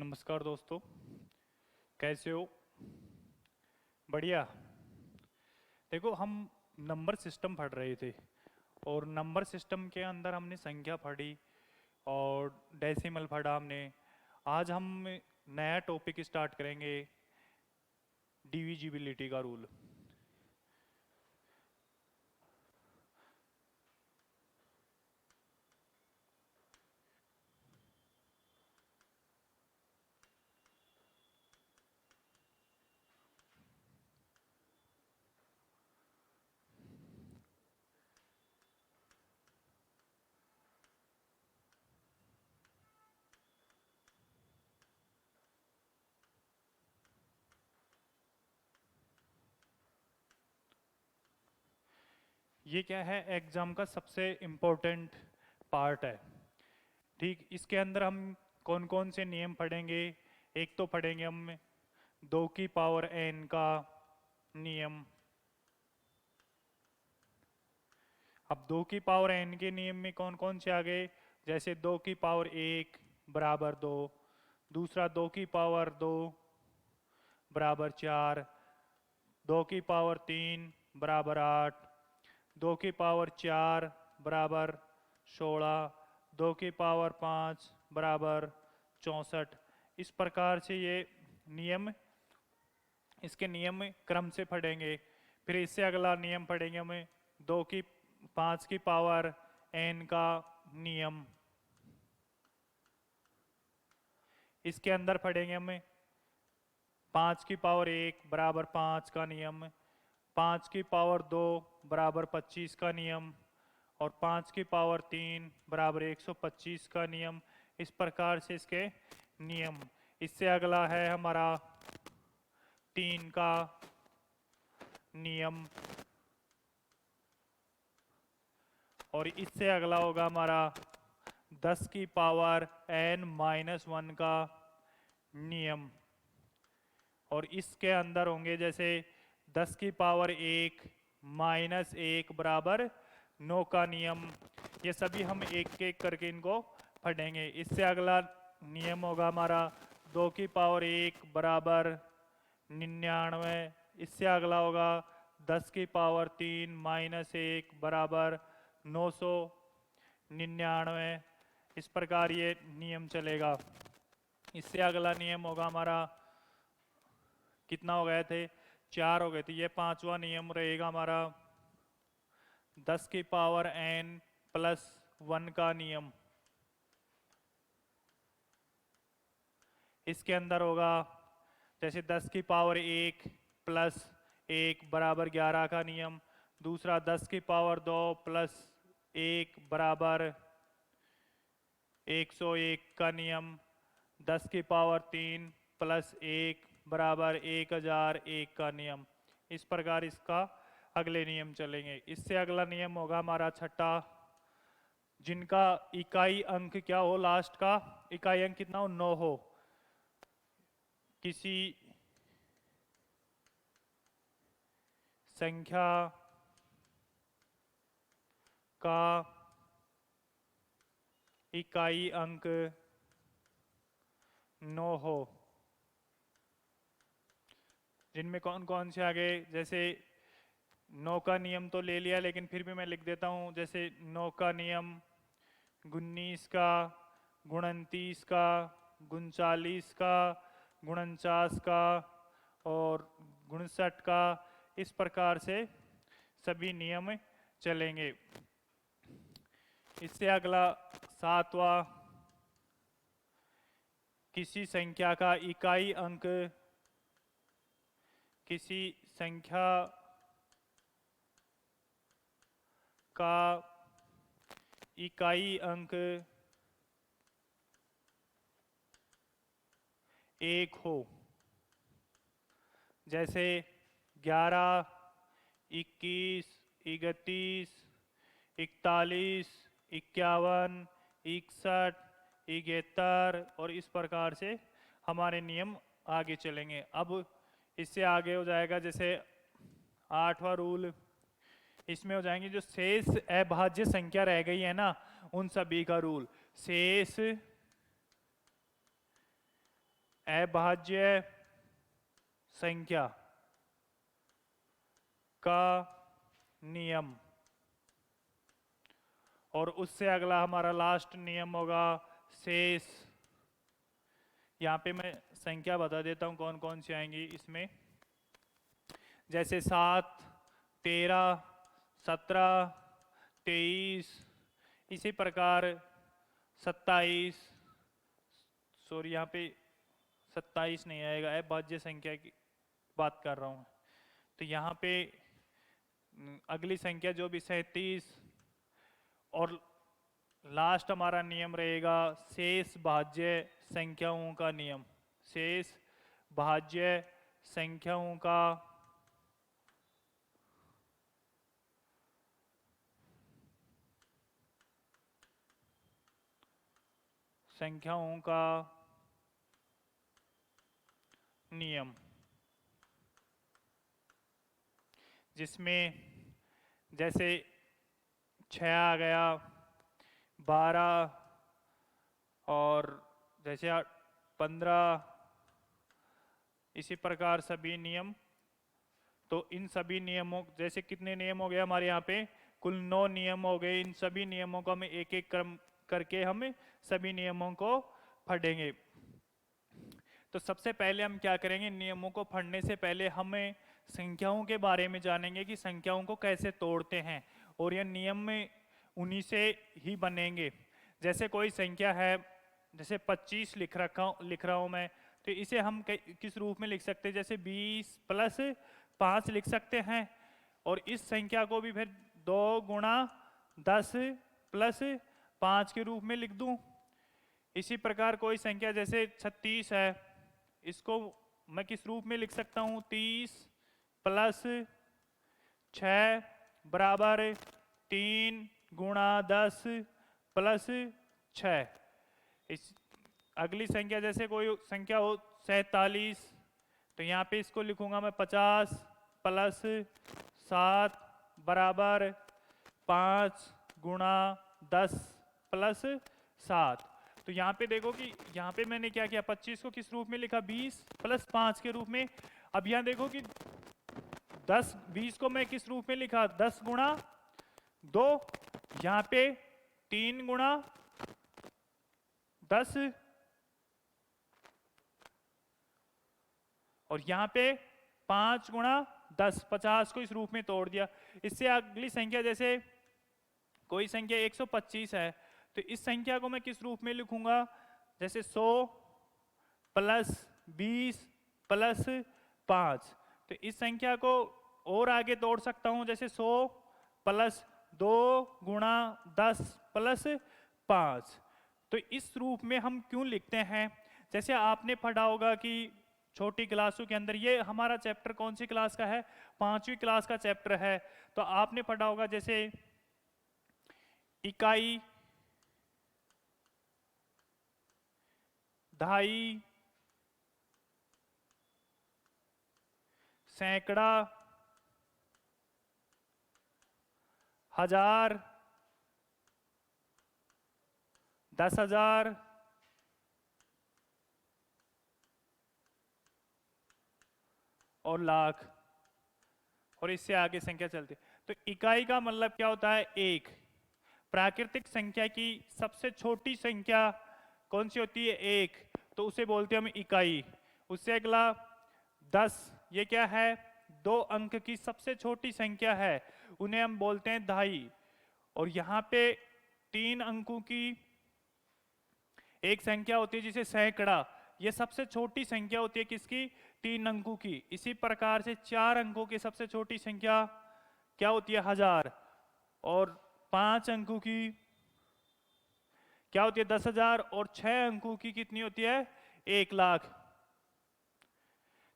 नमस्कार दोस्तों, कैसे हो? बढ़िया। देखो, हम नंबर सिस्टम पढ़ रहे थे और नंबर सिस्टम के अंदर हमने संख्या पढ़ी और डेसिमल पढ़ा हमने। आज हम नया टॉपिक स्टार्ट करेंगे, डिविजिबिलिटी का रूल। ये क्या है, एग्जाम का सबसे इम्पोर्टेंट पार्ट है। ठीक, इसके अंदर हम कौन कौन से नियम पढ़ेंगे? एक तो पढ़ेंगे हम 2 की पावर n का नियम। अब 2 की पावर n के नियम में कौन कौन से आ गए? जैसे 2 की पावर 1 बराबर 2, दूसरा 2 की पावर 2 बराबर 4, 2 की पावर 3 बराबर 8, 2 की पावर 4 बराबर 16, 2 की पावर 5 बराबर 64। इस प्रकार से ये नियम, इसके नियम क्रम से पढ़ेंगे। फिर इससे अगला नियम पढ़ेंगे हमें 5 की पावर n का नियम। इसके अंदर पढ़ेंगे हमें 5 की पावर 1 बराबर 5 का नियम, 5 की पावर 2 बराबर 25 का नियम और 5 की पावर 3 बराबर 125 का नियम। इस प्रकार से इसके नियम। इससे अगला है हमारा 3 का नियम और इससे अगला होगा हमारा 10 की पावर n-1 का नियम। और इसके अंदर होंगे जैसे 10 की पावर 1 -1 बराबर 9 का नियम। ये सभी हम एक एक करके इनको पढ़ेंगे। इससे अगला नियम होगा हमारा 2 की पावर 1 बराबर 99। इससे अगला होगा 10 की पावर 3 -1 बराबर 999। इस प्रकार ये नियम चलेगा। इससे अगला नियम होगा हमारा, कितना हो गए थे? 4 हो गए थे। ये 5वां नियम रहेगा हमारा 10 की पावर n+1 का नियम। इसके अंदर होगा जैसे 10 की पावर 1 + 1 बराबर 11 का नियम, दूसरा 10 की पावर 2 + 1 बराबर 101 का नियम, 10 की पावर 3 + 1 बराबर 1001 का नियम। इस प्रकार इसका अगले नियम चलेंगे। इससे अगला नियम होगा हमारा छठा, जिनका इकाई अंक क्या हो, लास्ट का इकाई अंक कितना हो? 9 हो। किसी संख्या का इकाई अंक 9 हो। जिनमें कौन कौन से आ गए? जैसे 9 का नियम तो ले लिया, लेकिन फिर भी मैं लिख देता हूं। जैसे 9 का नियम 19 का, 29 का, 39 का, 49 का और 59 का। इस प्रकार से सभी नियम चलेंगे। इससे अगला 7वां, किसी संख्या का इकाई अंक, किसी संख्या का इकाई अंक 1 हो। जैसे 11, 21, 31, 41, 51, 61, 71 और इस प्रकार से हमारे नियम आगे चलेंगे। अब इससे आगे हो जाएगा जैसे 8वां रूल। इसमें हो जाएंगे जो शेष अभाज्य संख्या रह गई है ना, उन सभी का रूल। शेष अभाज्य संख्या का नियम, और उससे अगला हमारा लास्ट नियम होगा शेष। यहाँ पे मैं संख्या बता देता हूँ कौन कौन सी आएंगी इसमें, जैसे 7, 13, 17, 23, इसी प्रकार 27, सॉरी यहाँ पे 27 नहीं आएगा, अभाज्य संख्या की बात कर रहा हूँ। तो यहाँ पे अगली संख्या जो भी 37, और लास्ट हमारा नियम रहेगा शेष भाज्य संख्याओं का नियम। शेष भाज्य संख्याओं का नियम, जिसमें जैसे 6 आ गया, 12 और जैसे 15, इसी प्रकार सभी नियम। तो इन सभी नियमों, जैसे कितने नियम हो गए हमारे यहाँ पे, कुल 9 नियम हो गए। इन सभी नियमों को हमें एक एक क्रम करके हम सभी नियमों को पढ़ेंगे। तो सबसे पहले हम क्या करेंगे, नियमों को पढ़ने से पहले हमें संख्याओं के बारे में जानेंगे कि संख्याओं को कैसे तोड़ते हैं, और यह नियम में उन्हीं से ही बनेंगे। जैसे कोई संख्या है, जैसे 25 लिख रहा हूं मैं, तो इसे हम किस रूप में लिख सकते हैं, जैसे 20 प्लस 5 लिख सकते हैं। और इस संख्या को भी फिर 2 गुणा 10 प्लस 5 के रूप में लिख दूं। इसी प्रकार कोई संख्या जैसे 36 है, इसको मैं किस रूप में लिख सकता हूं, 30 प्लस 6 बराबर 3 गुणा 10 प्लस 6। इस अगली संख्या जैसे कोई संख्या हो 47, तो यहाँ पे इसको लिखूंगा मैं 50 प्लस 7 बराबर 5 गुणा 10 प्लस 7। तो यहाँ पे देखो कि यहाँ पे मैंने क्या किया, 25 को किस रूप में लिखा, 20 प्लस 5 के रूप में। अब यहाँ देखो कि 20 को मैं किस रूप में लिखा, 10 गुणा 2, यहाँ पे 3 गुणा 10, और यहाँ पे 5 गुणा 10, 50 को इस रूप में तोड़ दिया। इससे अगली संख्या जैसे कोई संख्या 125 है, तो इस संख्या को मैं किस रूप में लिखूंगा, जैसे 100 प्लस 20 प्लस 5। तो इस संख्या को और आगे तोड़ सकता हूं, जैसे 100 प्लस 2 गुणा 10 प्लस 5। तो इस रूप में हम क्यों लिखते हैं, जैसे आपने पढ़ा होगा कि छोटी क्लासों के अंदर, ये हमारा चैप्टर कौन सी क्लास का है, 5वीं क्लास का चैप्टर है। तो आपने पढ़ा होगा जैसे इकाई, दहाई, सैकड़ा, हजार, 10,000, और लाख, और इससे आगे संख्या चलती। तो इकाई का मतलब क्या होता है, एक। प्राकृतिक संख्या की सबसे छोटी संख्या कौन सी होती है, एक, तो उसे बोलते हैं हम इकाई। उससे अगला 10, ये क्या है, 2 अंक की सबसे छोटी संख्या है, उन्हें हम बोलते हैं दहाई। और यहाँ पे 3 अंकों की एक संख्या होती है जिसे सैकड़ा, ये सबसे छोटी संख्या होती है किसकी, 3 अंकों की। इसी प्रकार से 4 अंकों की सबसे छोटी संख्या क्या होती है, 1000, और 5 अंकों की क्या होती है, 10,000, और 6 अंकों की कितनी होती है, 1 लाख।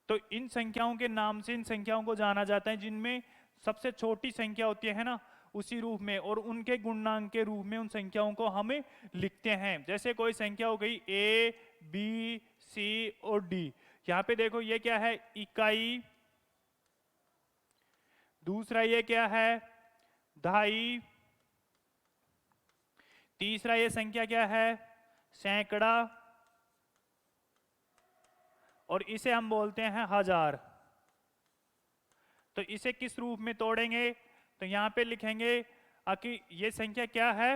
तो इन संख्याओं के नाम से इन संख्याओं को जाना जाता है, जिनमें सबसे छोटी संख्या होती है ना, उसी रूप में, और उनके गुणनांक के रूप में उन संख्याओं को हमें लिखते हैं। जैसे कोई संख्या हो गई A, B, C और D। यहां पे देखो ये क्या है, इकाई, दूसरा ये क्या है, दहाई, तीसरा ये संख्या क्या है, सैकड़ा, और इसे हम बोलते हैं 1000। तो इसे किस रूप में तोड़ेंगे? तो यहां पे लिखेंगे कि ये संख्या क्या है,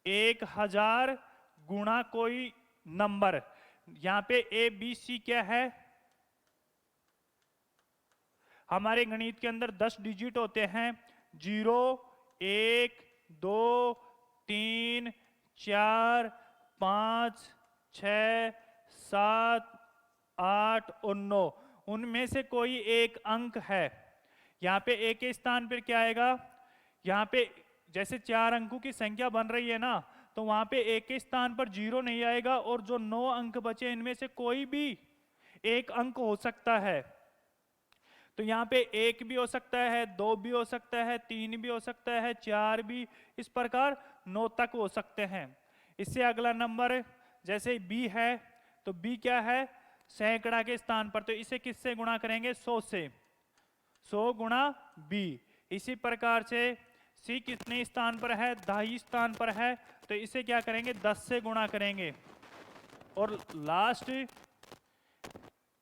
1000 गुणा कोई नंबर। यहां पे ए बी सी क्या है, हमारे गणित के अंदर 10 डिजिट होते हैं, 0 1 2 3 4 5 6 7 8 और 9। उनमें से कोई एक अंक है। यहाँ पे ए के स्थान पर क्या आएगा, यहाँ पे जैसे 4 अंकों की संख्या बन रही है ना, तो वहां पे ए के स्थान पर 0 नहीं आएगा, और जो 9 अंक बचे इनमें से कोई भी एक अंक हो सकता है। तो यहाँ पे 1 भी हो सकता है, 2 भी हो सकता है, 3 भी हो सकता है, 4 भी, इस प्रकार 9 तक हो सकते हैं। इससे अगला नंबर जैसे b है, तो b क्या है, सैकड़ा के स्थान पर, तो इसे किससे गुणा करेंगे, 100 से, 100 गुणा b। इसी प्रकार से c कितने स्थान पर है, 2.5 स्थान पर है, तो इसे क्या करेंगे, 10 से गुणा करेंगे। और लास्ट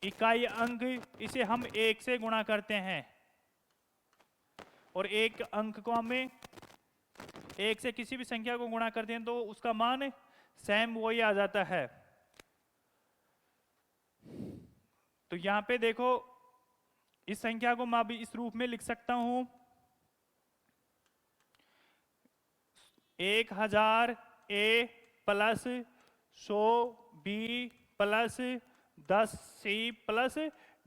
इकाई अंक, इसे हम 1 से गुणा करते हैं, और एक अंक को हमें 1 से किसी भी संख्या को गुणा करते हैं तो उसका मान सेम वही आ जाता है। तो यहां पे देखो, इस संख्या को मैं अभी इस रूप में लिख सकता हूं, 1000 A plus 100 B plus 10 C plus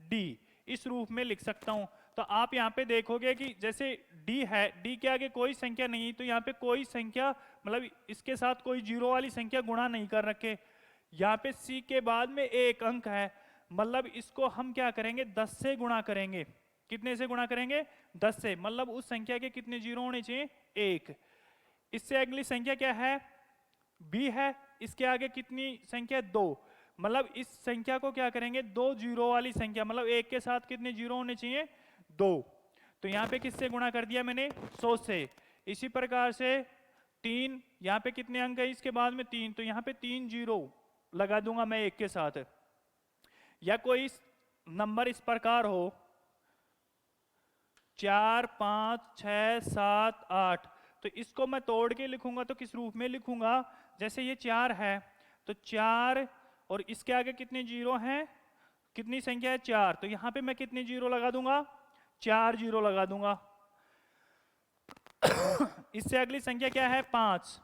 D, इस रूप में लिख सकता हूं। तो आप यहां पे देखोगे कि जैसे डी है, डी के आगे कोई संख्या नहीं, तो यहां पे कोई संख्या, मतलब इसके साथ कोई जीरो वाली संख्या गुणा नहीं कर रखे। यहां पे सी के बाद में एक अंक है, मतलब इसको हम क्या करेंगे, 10 से गुणा करेंगे। कितने से गुणा करेंगे, 10 से, मतलब उस संख्या के कितने जीरो होने चाहिए, 1। इससे अगली संख्या क्या है, बी है, इसके आगे कितनी संख्या, 2, मतलब इस संख्या को क्या करेंगे, 2 जीरो वाली संख्या, मतलब 1 के साथ कितने जीरो होने चाहिए, 2। तो यहां पे किससे गुणा कर दिया मैंने, 100 से। इसी प्रकार से 3, यहां पे कितने अंक है इसके बाद में, 3, तो यहां पे 3 जीरो लगा दूंगा मैं 1 के साथ। या कोई नंबर इस प्रकार हो 4 5 6 7 8, तो इसको मैं तोड़ के लिखूंगा तो किस रूप में लिखूंगा, जैसे ये 4 है, तो 4 और इसके आगे कितने जीरो हैं, कितनी संख्या है, 4, तो यहां पे मैं कितने जीरो लगा दूंगा, 4 जीरो लगा दूंगा। इससे अगली संख्या क्या है, 5,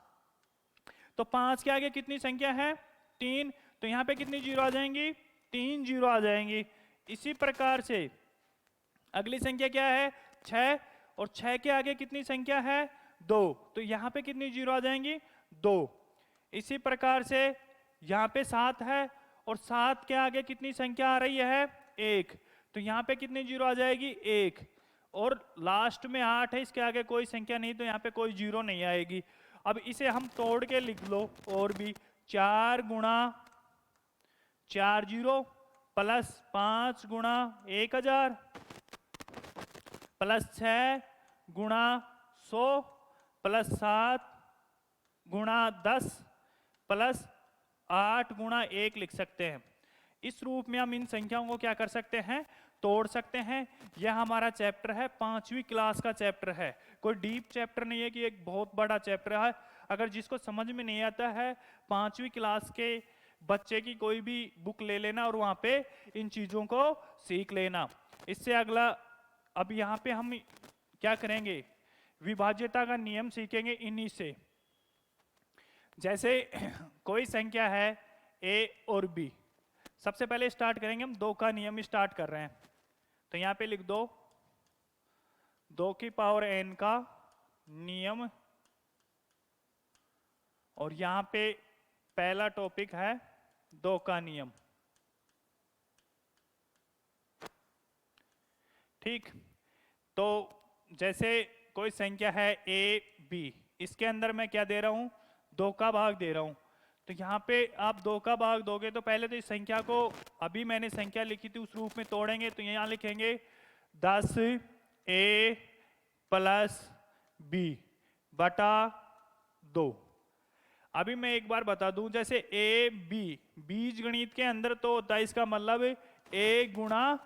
तो 5 के आगे कितनी संख्या है, 3, तो यहां पे कितनी जीरो आ जाएंगी, 3 जीरो आ जाएंगी। इसी प्रकार से अगली संख्या क्या है, 6, और 6 के आगे कितनी संख्या है, 2, तो यहां पे कितनी जीरो आ जाएंगी, 2। इसी प्रकार से यहां पे 7 है, और 7 के आगे कितनी संख्या आ रही है, 1, तो यहां पे कितनी जीरो आ जाएगी, 1। और लास्ट में 8 है, इसके आगे कोई संख्या नहीं, तो यहां पे कोई जीरो नहीं आएगी। अब इसे हम तोड़ के लिख लो, और भी 4 गुणा 4 जीरो प्लस 5 गुणा 1000 प्लस 6 गुणा 100 प्लस 7 गुणा 10 प्लस 8 गुणा 1 लिख सकते हैं। इस रूप में हम इन संख्याओं को क्या कर सकते हैं, तोड़ सकते हैं। यह हमारा चैप्टर है, 5वीं क्लास का चैप्टर है, कोई डीप चैप्टर नहीं है कि एक बहुत बड़ा चैप्टर है। अगर जिसको समझ में नहीं आता है, 5वीं क्लास के बच्चे की कोई भी बुक ले लेना और वहां पे इन चीजों को सीख लेना। इससे अगला, अब यहाँ पे हम क्या करेंगे, विभाज्यता का नियम सीखेंगे इन्हीं से। जैसे कोई संख्या है a और b, सबसे पहले स्टार्ट करेंगे हम 2 का नियम स्टार्ट कर रहे हैं, तो यहाँ पे लिख दो 2 की पावर n का नियम, और यहाँ पे पहला टॉपिक है 2 का नियम। ठीक, तो जैसे कोई संख्या है a b, इसके अंदर मैं क्या दे रहा हूं, 2 का भाग दे रहा हूं। तो यहाँ पे आप 2 का भाग दोगे तो पहले तो इस संख्या को, अभी मैंने संख्या लिखी थी उस रूप में तोड़ेंगे, तो यहाँ लिखेंगे 10 a प्लस b बटा 2। अभी मैं एक बार बता दूं, जैसे ए बी, बीज गणित के अंदर तो होता है इसका मतलब ए गुणा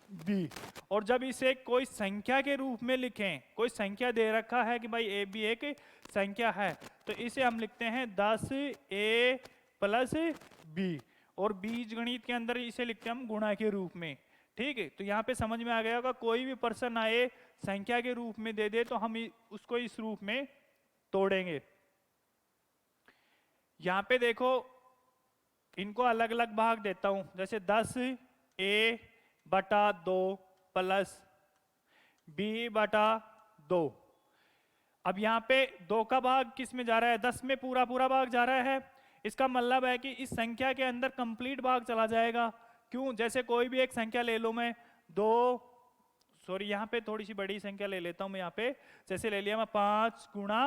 बी, और जब इसे कोई संख्या के रूप में लिखें, कोई संख्या दे रखा है कि भाई ए बी एक संख्या है, तो इसे हम लिखते हैं 10 ए प्लस बी, और बीज गणित के अंदर इसे लिखते हैं हम गुणा के रूप में। ठीक है, तो यहाँ पे समझ में आ गया होगा, कोई भी पर्सन आए संख्या के रूप में दे दे तो हम उसको इस रूप में तोड़ेंगे। यहां पे देखो इनको अलग अलग भाग देता हूं, जैसे 10 ए बटा 2 प्लस बी बटा 2। अब यहां पे 2 का भाग किस में जा रहा है, 10 में पूरा पूरा भाग जा रहा है। इसका मतलब है कि इस संख्या के अंदर कंप्लीट भाग चला जाएगा। क्यों, जैसे कोई भी एक संख्या ले लो, मैं 2, सॉरी यहाँ पे थोड़ी सी बड़ी संख्या ले लेता हूं मैं, यहाँ पे जैसे ले लिया मैं 5 गुणा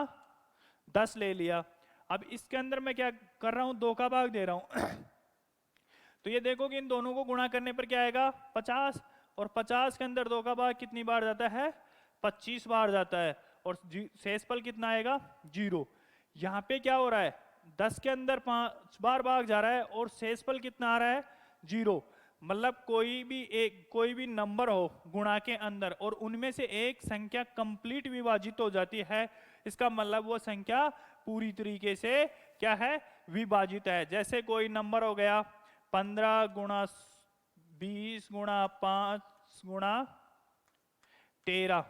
10 ले लिया। अब इसके अंदर मैं क्या कर रहा हूं, 2 का भाग दे रहा हूं तो ये देखो कि इन दोनों को गुणा करने पर क्या आएगा 50, और 50 के अंदर 2 का भाग कितनी बार जाता है 25 बार जाता है, और शेषफल कितना आएगा 0। यहाँ पे क्या हो रहा है 10 के अंदर 5 बार भाग जा रहा है और शेषफल कितना आ रहा है 0। मतलब कोई भी नंबर हो गुणा के अंदर और उनमें से एक संख्या कंप्लीट विभाजित हो जाती है, इसका मतलब वो संख्या पूरी तरीके से क्या है विभाजित है। जैसे कोई नंबर हो गया 15 गुणा 20 गुणा 5 गुणा 13,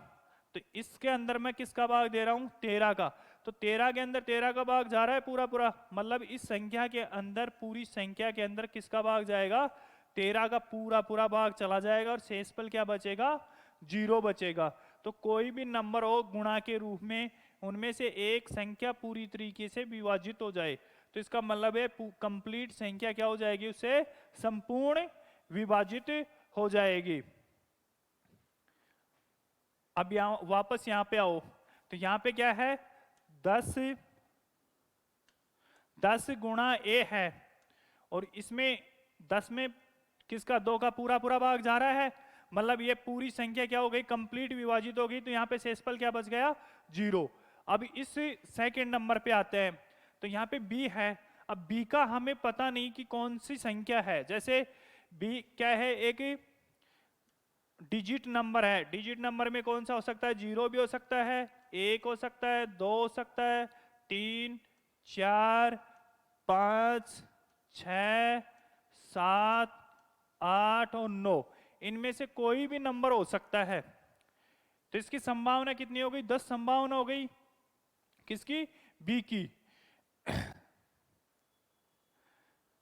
तो इसके अंदर मैं किसका भाग दे रहा हूं 13 का, तो 13 के अंदर 13 का भाग जा रहा है पूरा पूरा, मतलब इस संख्या के अंदर पूरी संख्या के अंदर किसका भाग जाएगा 13 का पूरा पूरा भाग चला जाएगा, और शेषफल क्या बचेगा 0 बचेगा। तो कोई भी नंबर हो गुणा के रूप में उनमें से एक संख्या पूरी तरीके से विभाजित हो जाए तो इसका मतलब है कंप्लीट संख्या क्या हो जाएगी, उससे संपूर्ण विभाजित हो जाएगी। अब यहां वापस यहां पे आओ, तो यहां पे क्या है 10 गुणा ए है, और इसमें 10 में किसका 2 का पूरा पूरा भाग जा रहा है, मतलब ये पूरी संख्या क्या हो गई कंप्लीट विभाजित हो गई, तो यहाँ पे शेषफल क्या बच गया 0। अब इस सेकंड नंबर पे आते हैं, तो यहाँ पे b है। अब b का हमें पता नहीं कि कौन सी संख्या है, जैसे b क्या है एक डिजिट नंबर है, डिजिट नंबर में कौन सा हो सकता है 0 भी हो सकता है, 1 हो सकता है, 2 हो सकता है, 3 4 5 6 7 8 और 9, इनमें से कोई भी नंबर हो सकता है। तो इसकी संभावना कितनी हो गई 10 संभावना हो गई किसकी बी की।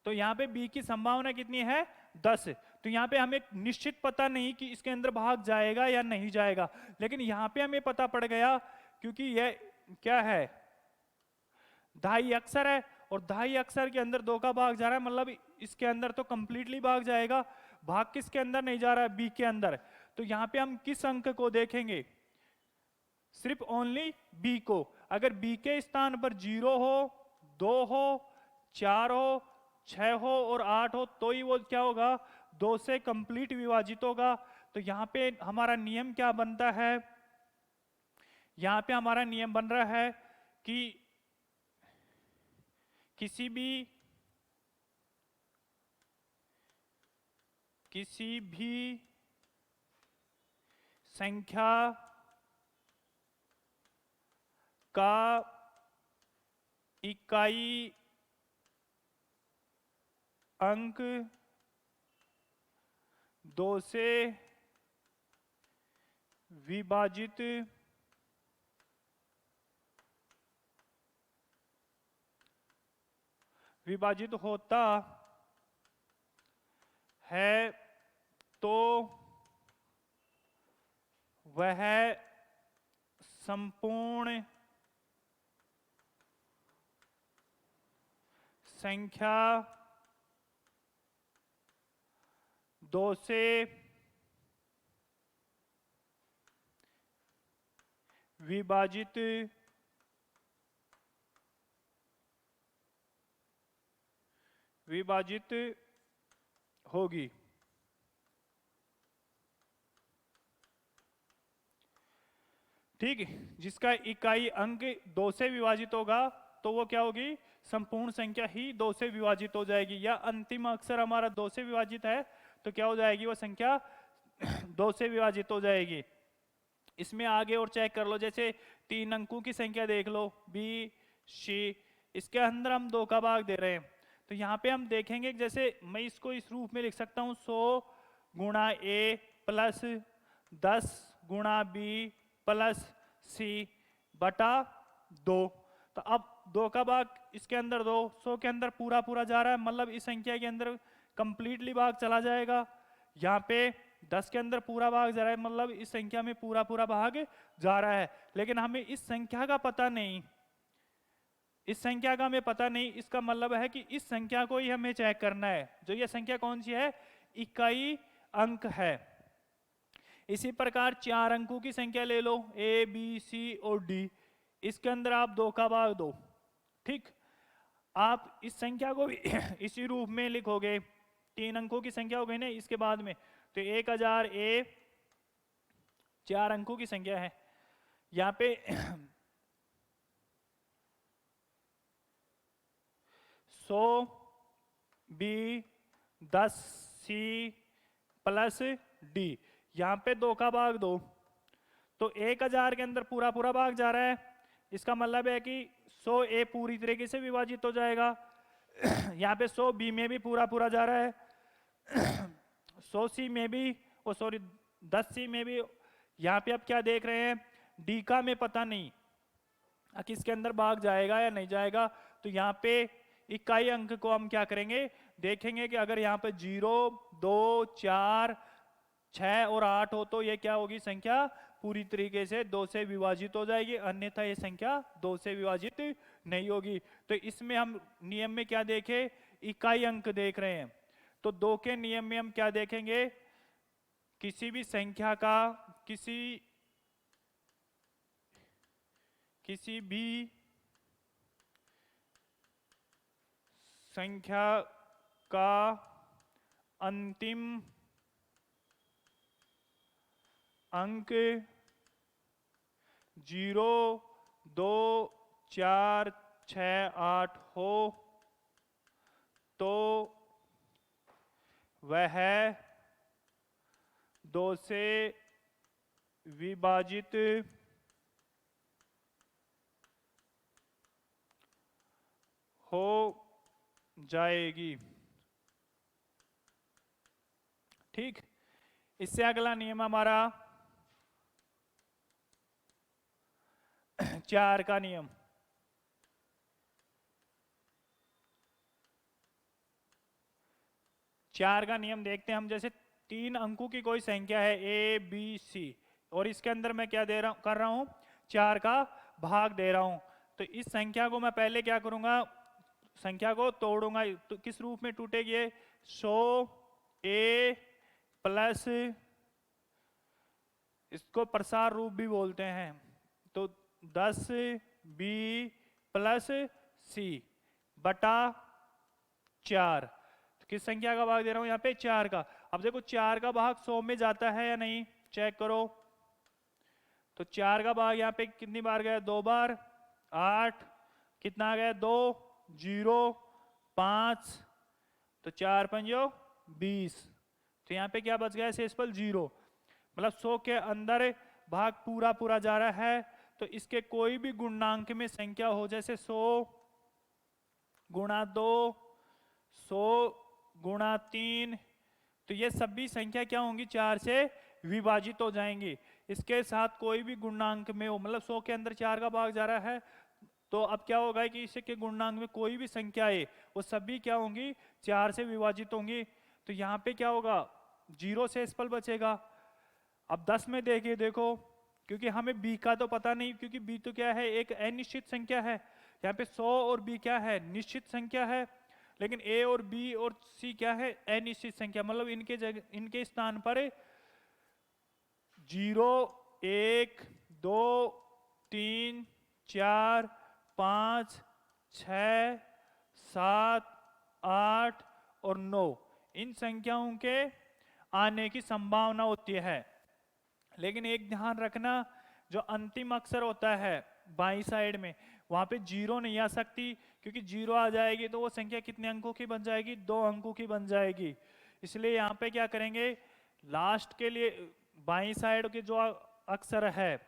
तो यहां पे बी की संभावना कितनी है 10। तो यहां पे हमें निश्चित पता नहीं कि इसके अंदर भाग जाएगा या नहीं जाएगा, लेकिन यहां पे हमें पता पड़ गया क्योंकि यह क्या है दहाई अक्षर है, और दहाई अक्षर के अंदर 2 का भाग जा रहा है, मतलब इसके अंदर तो कंप्लीटली भाग जाएगा। भाग किसके अंदर नहीं जा रहा है बी के अंदर, तो यहां पे हम किस अंक को देखेंगे सिर्फ ओनली बी को। अगर बी के स्थान पर 0 हो 2 हो 4 हो 6 हो और 8 हो तो ही वो क्या होगा 2 से कंप्लीट विभाजित होगा। तो यहां पे हमारा नियम क्या बनता है, यहां पे हमारा नियम बन रहा है कि किसी भी संख्या का इकाई अंक 2 से विभाजित होता है तो वह संपूर्ण संख्या 2 से विभाजित होगी। ठीक है, जिसका इकाई अंक 2 से विभाजित होगा तो वो क्या होगी, संपूर्ण संख्या ही 2 से विभाजित हो जाएगी, या अंतिम अक्षर हमारा 2 से विभाजित है तो क्या हो जाएगी वो संख्या 2 से विभाजित हो जाएगी। इसमें आगे और चेक कर लो, जैसे 3 अंकों की संख्या देख लो बी सी, इसके अंदर हम 2 का भाग दे रहे हैं, तो यहाँ पे हम देखेंगे जैसे मैं इसको इस रूप में लिख सकता हूँ 100 गुणा ए प्लस 10 गुणा बी प्लस सी बटा 2। तो अब 2 का भाग इसके अंदर 2, 100 के अंदर पूरा पूरा जा रहा है, मतलब इस संख्या के अंदर कंप्लीटली भाग चला जाएगा। यहाँ पे 10 के अंदर पूरा भाग जा रहा है, मतलब इस संख्या में पूरा पूरा भाग जा रहा है, लेकिन हमें इस संख्या का पता नहीं, इस संख्या का हमें पता नहीं। इसका मतलब है कि इस संख्या को ही हमें चेक करना है, जो ये संख्या कौन सी है, इकाई अंक है। इसी प्रकार 4 अंकों की संख्या ले लो ए बी सी और डी, इसके अंदर आप 2 का भाग दो, ठीक। आप इस संख्या को भी इसी रूप में लिखोगे, 3 अंकों की संख्या हो गई ना इसके बाद में, तो 1000 ए 4 अंकों की संख्या है, यहाँ पे 100 बी 10 सी प्लस डी, यहाँ पे 2 का भाग दो, तो 1000 के अंदर पूरा पूरा भाग जा रहा है, इसका मतलब है कि 100 ए पूरी तरीके से विभाजित हो जाएगा। यहाँ पे 100 बी में भी पूरा पूरा जा रहा है, 100 सी में भी, ओ सॉरी 10 सी में भी। यहाँ पे आप क्या देख रहे हैं, डी का में पता नहीं किसके अंदर भाग जाएगा या नहीं जाएगा, तो यहाँ पे इकाई अंक को हम क्या करेंगे, देखेंगे कि अगर यहाँ पे 0 2 4 6 और 8 हो तो ये क्या होगी, संख्या पूरी तरीके से 2 से विभाजित हो जाएगी, अन्यथा ये संख्या 2 से विभाजित नहीं होगी। तो इसमें हम नियम में क्या देखें, इकाई अंक देख रहे हैं, तो 2 के नियम में हम क्या देखेंगे, किसी भी संख्या का किसी भी संख्या का अंतिम अंक 0 2 4 6 8 हो तो वह 2 से विभाजित हो जाएगी, ठीक। इससे अगला नियम हमारा 4 का नियम। चार का नियम देखते हैं हम, जैसे 3 अंकों की कोई संख्या है ए बी सी, और इसके अंदर मैं क्या कर रहा हूं, 4 का भाग दे रहा हूं, तो इस संख्या को मैं पहले क्या करूंगा, संख्या को तोड़ूंगा, तो किस रूप में टूटेगी, 100 ए प्लस, इसको प्रसार रूप भी बोलते हैं, तो 10 बी प्लस सी बटा 4। तो किस संख्या का भाग दे रहा हूं यहाँ पे, 4 का। अब देखो 4 का भाग 100 में जाता है या नहीं, चेक करो, तो 4 का भाग यहाँ पे कितनी बार गया, 2 बार, 8 कितना आ गया, 2 0 5, तो 4 पंजो 20, तो यहाँ पे क्या बच गया, शेषफल 0, मतलब 100 के अंदर भाग पूरा पूरा जा रहा है, तो इसके कोई भी गुणांक में संख्या हो, जैसे 100 गुणा 2 100 गुणा 3, तो ये सभी संख्या क्या होंगी, 4 से विभाजित हो जाएंगी। इसके साथ कोई भी गुणांक में हो, मतलब 100 के अंदर 4 का भाग जा रहा है, तो अब क्या होगा कि इसके गुणांक में कोई भी संख्या है वो सभी क्या होंगी, 4 से विभाजित होंगी। तो यहाँ पे क्या होगा, 0 शेषफल बचेगा। अब 10 में देखिए, देखो क्योंकि हमें b का तो पता नहीं, क्योंकि b तो क्या है, एक अनिश्चित संख्या है, यहाँ पे 100 और b क्या है, निश्चित संख्या है, लेकिन a और b और c क्या है, अनिश्चित संख्या, मतलब इनके जगह, इनके स्थान पर 0 1 2 3 4 5 6 7 8 और 9 इन संख्याओं के आने की संभावना होती है। लेकिन एक ध्यान रखना, जो अंतिम अक्षर होता है बाई साइड में, वहां पे जीरो नहीं आ सकती, क्योंकि जीरो आ जाएगी तो वो संख्या कितने अंकों की बन जाएगी, 2 अंकों की बन जाएगी। इसलिए यहाँ पे क्या करेंगे, लास्ट के लिए बाई साइड के जो अक्षर है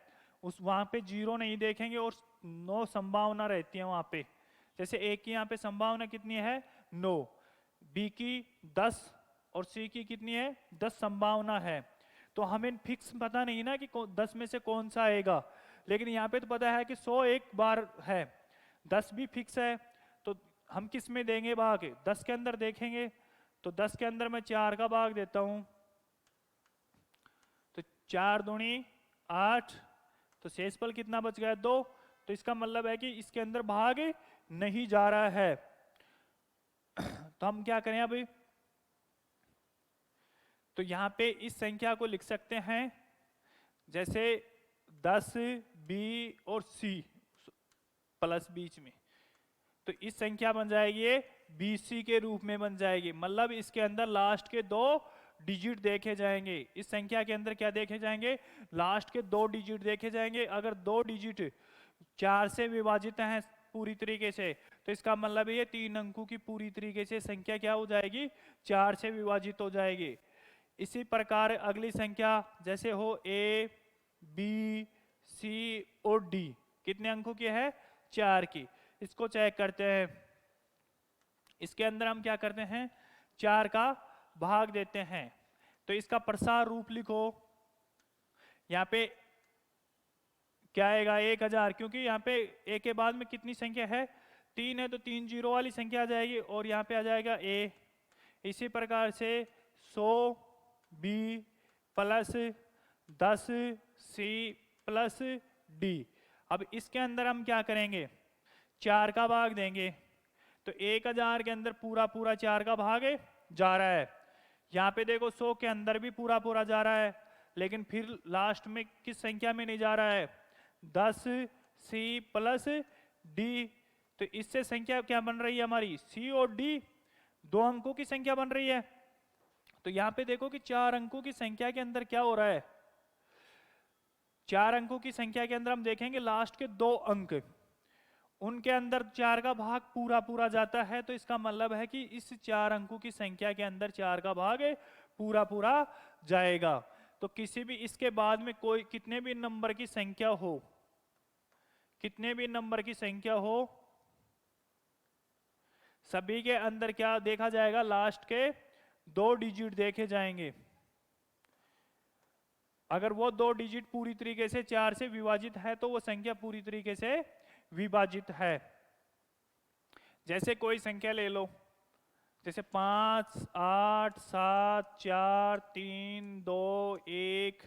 उस वहां पे जीरो नहीं देखेंगे और 9 संभावना रहती है वहां पे। जैसे ए की यहाँ पे संभावना कितनी है, 9, बी की 10 और सी की कितनी है, 10 संभावना है। तो हमें फिक्स पता नहीं ना कि 10 में से कौन सा आएगा, लेकिन यहाँ पे तो पता है कि 100 एक बार है, 10 भी फिक्स है। तो हम किस में देंगे भाग, 10 के अंदर देखेंगे। तो 10 के अंदर मैं 4 का भाग देता हूं, तो 4 दूनी 8, तो शेषफल कितना बच गया, 2। तो इसका मतलब है कि इसके अंदर भाग नहीं जा रहा है। तो हम क्या करें अभी, तो यहां पे इस संख्या को लिख सकते हैं जैसे 10 बी और सी प्लस बीच में, तो इस संख्या बन जाएगी ये BC के रूप में बन जाएगी। मतलब इसके अंदर लास्ट के 2 डिजिट देखे जाएंगे। इस संख्या के अंदर क्या देखे जाएंगे, लास्ट के 2 डिजिट देखे जाएंगे। अगर 2 डिजिट 4 से विभाजित हैं पूरी तरीके से, तो इसका मतलब ये 3 अंकों की पूरी तरीके से संख्या क्या हो जाएगी, 4 से विभाजित हो जाएगी। इसी प्रकार अगली संख्या जैसे हो A, B, C और D, कितने अंकों की है, 4 की। इसको चेक करते हैं। इसके अंदर हम क्या करते हैं, 4 का भाग देते हैं। तो इसका प्रसार रूप लिखो, यहाँ पे क्या आएगा, 1000, क्योंकि यहाँ पे A के बाद में कितनी संख्या है, 3 है, तो 3 जीरो वाली संख्या आ जाएगी और यहाँ पे आ जाएगा A। इसी प्रकार से 100 B plus 10 C plus D। अब इसके अंदर हम क्या करेंगे, 4 का भाग देंगे। तो 1000 के अंदर पूरा पूरा 4 का भाग जा रहा है। यहाँ पे देखो 100 के अंदर भी पूरा पूरा जा रहा है, लेकिन फिर लास्ट में किस संख्या में नहीं जा रहा है, 10 C प्लस D। तो इससे संख्या क्या बन रही है हमारी, C और D 2 अंकों की संख्या बन रही है। तो यहाँ पे देखो कि 4 अंकों की संख्या के अंदर क्या हो रहा है, 4 अंकों की संख्या के अंदर हम देखेंगे लास्ट के 2 अंक, उनके अंदर 4 का भाग पूरा पूरा जाता है। तो इसका मतलब है कि इस 4 अंकों की संख्या के अंदर 4 का भाग पूरा पूरा जाएगा। तो किसी भी इसके बाद में कोई कितने भी नंबर की संख्या हो, कितने भी नंबर की संख्या हो, सभी के अंदर क्या देखा जाएगा, लास्ट के 2 डिजिट देखे जाएंगे। अगर वो 2 डिजिट पूरी तरीके से 4 से विभाजित है तो वो संख्या पूरी तरीके से विभाजित है। जैसे कोई संख्या ले लो, जैसे 5 8 7 4 3 2 1